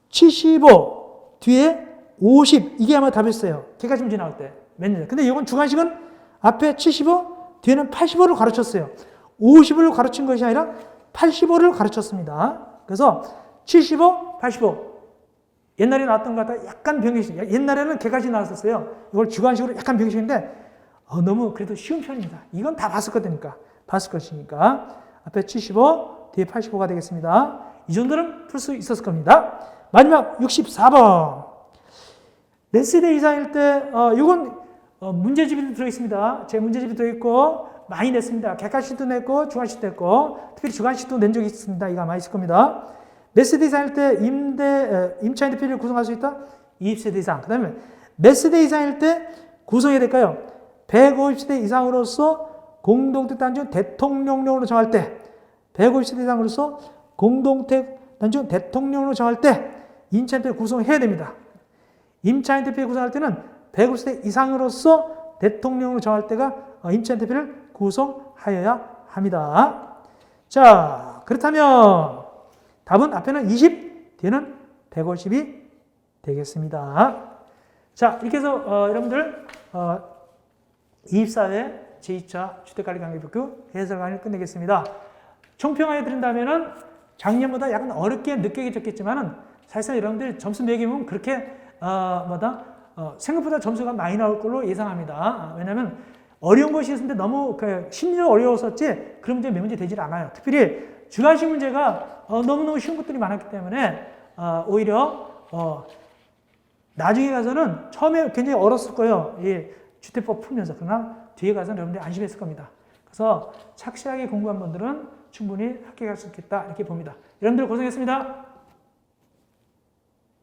75 뒤에 50 이게 아마 답이었어요. 객관식 문제 나올 때 몇 년. 근데 이건 주관식은 앞에 75 뒤에는 85를 가르쳤어요. 50을 가르친 것이 아니라 85를 가르쳤습니다. 그래서 75, 85 옛날에 나왔던 것 같다 약간 병행식. 옛날에는 개까지 나왔었어요. 이걸 주관식으로 약간 병행식인데 너무 그래도 쉬운 편입니다. 이건 다 봤을 것이니까 앞에 75, 뒤에 85가 되겠습니다. 이 정도는 풀 수 있었을 겁니다. 마지막 64번. 몇 세대 이상일 때 이건 문제집이 들어있습니다. 제 문제집이 들어있고 많이 냈습니다. 객관식도 냈고 주관식도 냈고 특별히 주관식도 낸 적이 있습니다. 이거 아마 있을 겁니다. 몇 세대 이상일 때 임차 임대표를 구성할 수 있다? 20세대 이상. 그 다음에 몇 세대 이상일 때 구성해야 될까요? 150세대 이상으로서 공동택 단지 대통령령으로 정할 때 150세대 이상으로서 공동택 단지 대통령령으로 정할 때 임차 임대표를 구성해야 됩니다. 임차 임대표를 구성할 때는 150세대 이상으로서 대통령으로 정할 때가 임차 임대표를 구성하여야 합니다. 자, 그렇다면 답은 앞에는 20, 뒤에는 150이 되겠습니다. 자, 이렇게 해서 여러분들 24회 제2차 주택관리 강의북교 해설 강의를 끝내겠습니다. 총평하여 드린다면은 작년보다 약간 어렵게 느껴졌겠지만은 사실상 여러분들 점수 매기면 그렇게 생각보다 점수가 많이 나올 걸로 예상합니다. 왜냐하면 어려운 것이 있었는데 너무 심리적으로 어려웠었지 그런 문제 몇 문제 되질 않아요. 특별히 주관식 문제가 너무너무 쉬운 것들이 많았기 때문에 오히려 나중에 가서는 처음에 굉장히 어렸을 거예요. 이 주택법 풀면서. 그러나 뒤에 가서는 여러분들이 안심했을 겁니다. 그래서 착실하게 공부한 분들은 충분히 합격할 수 있겠다 이렇게 봅니다. 여러분들 고생했습니다.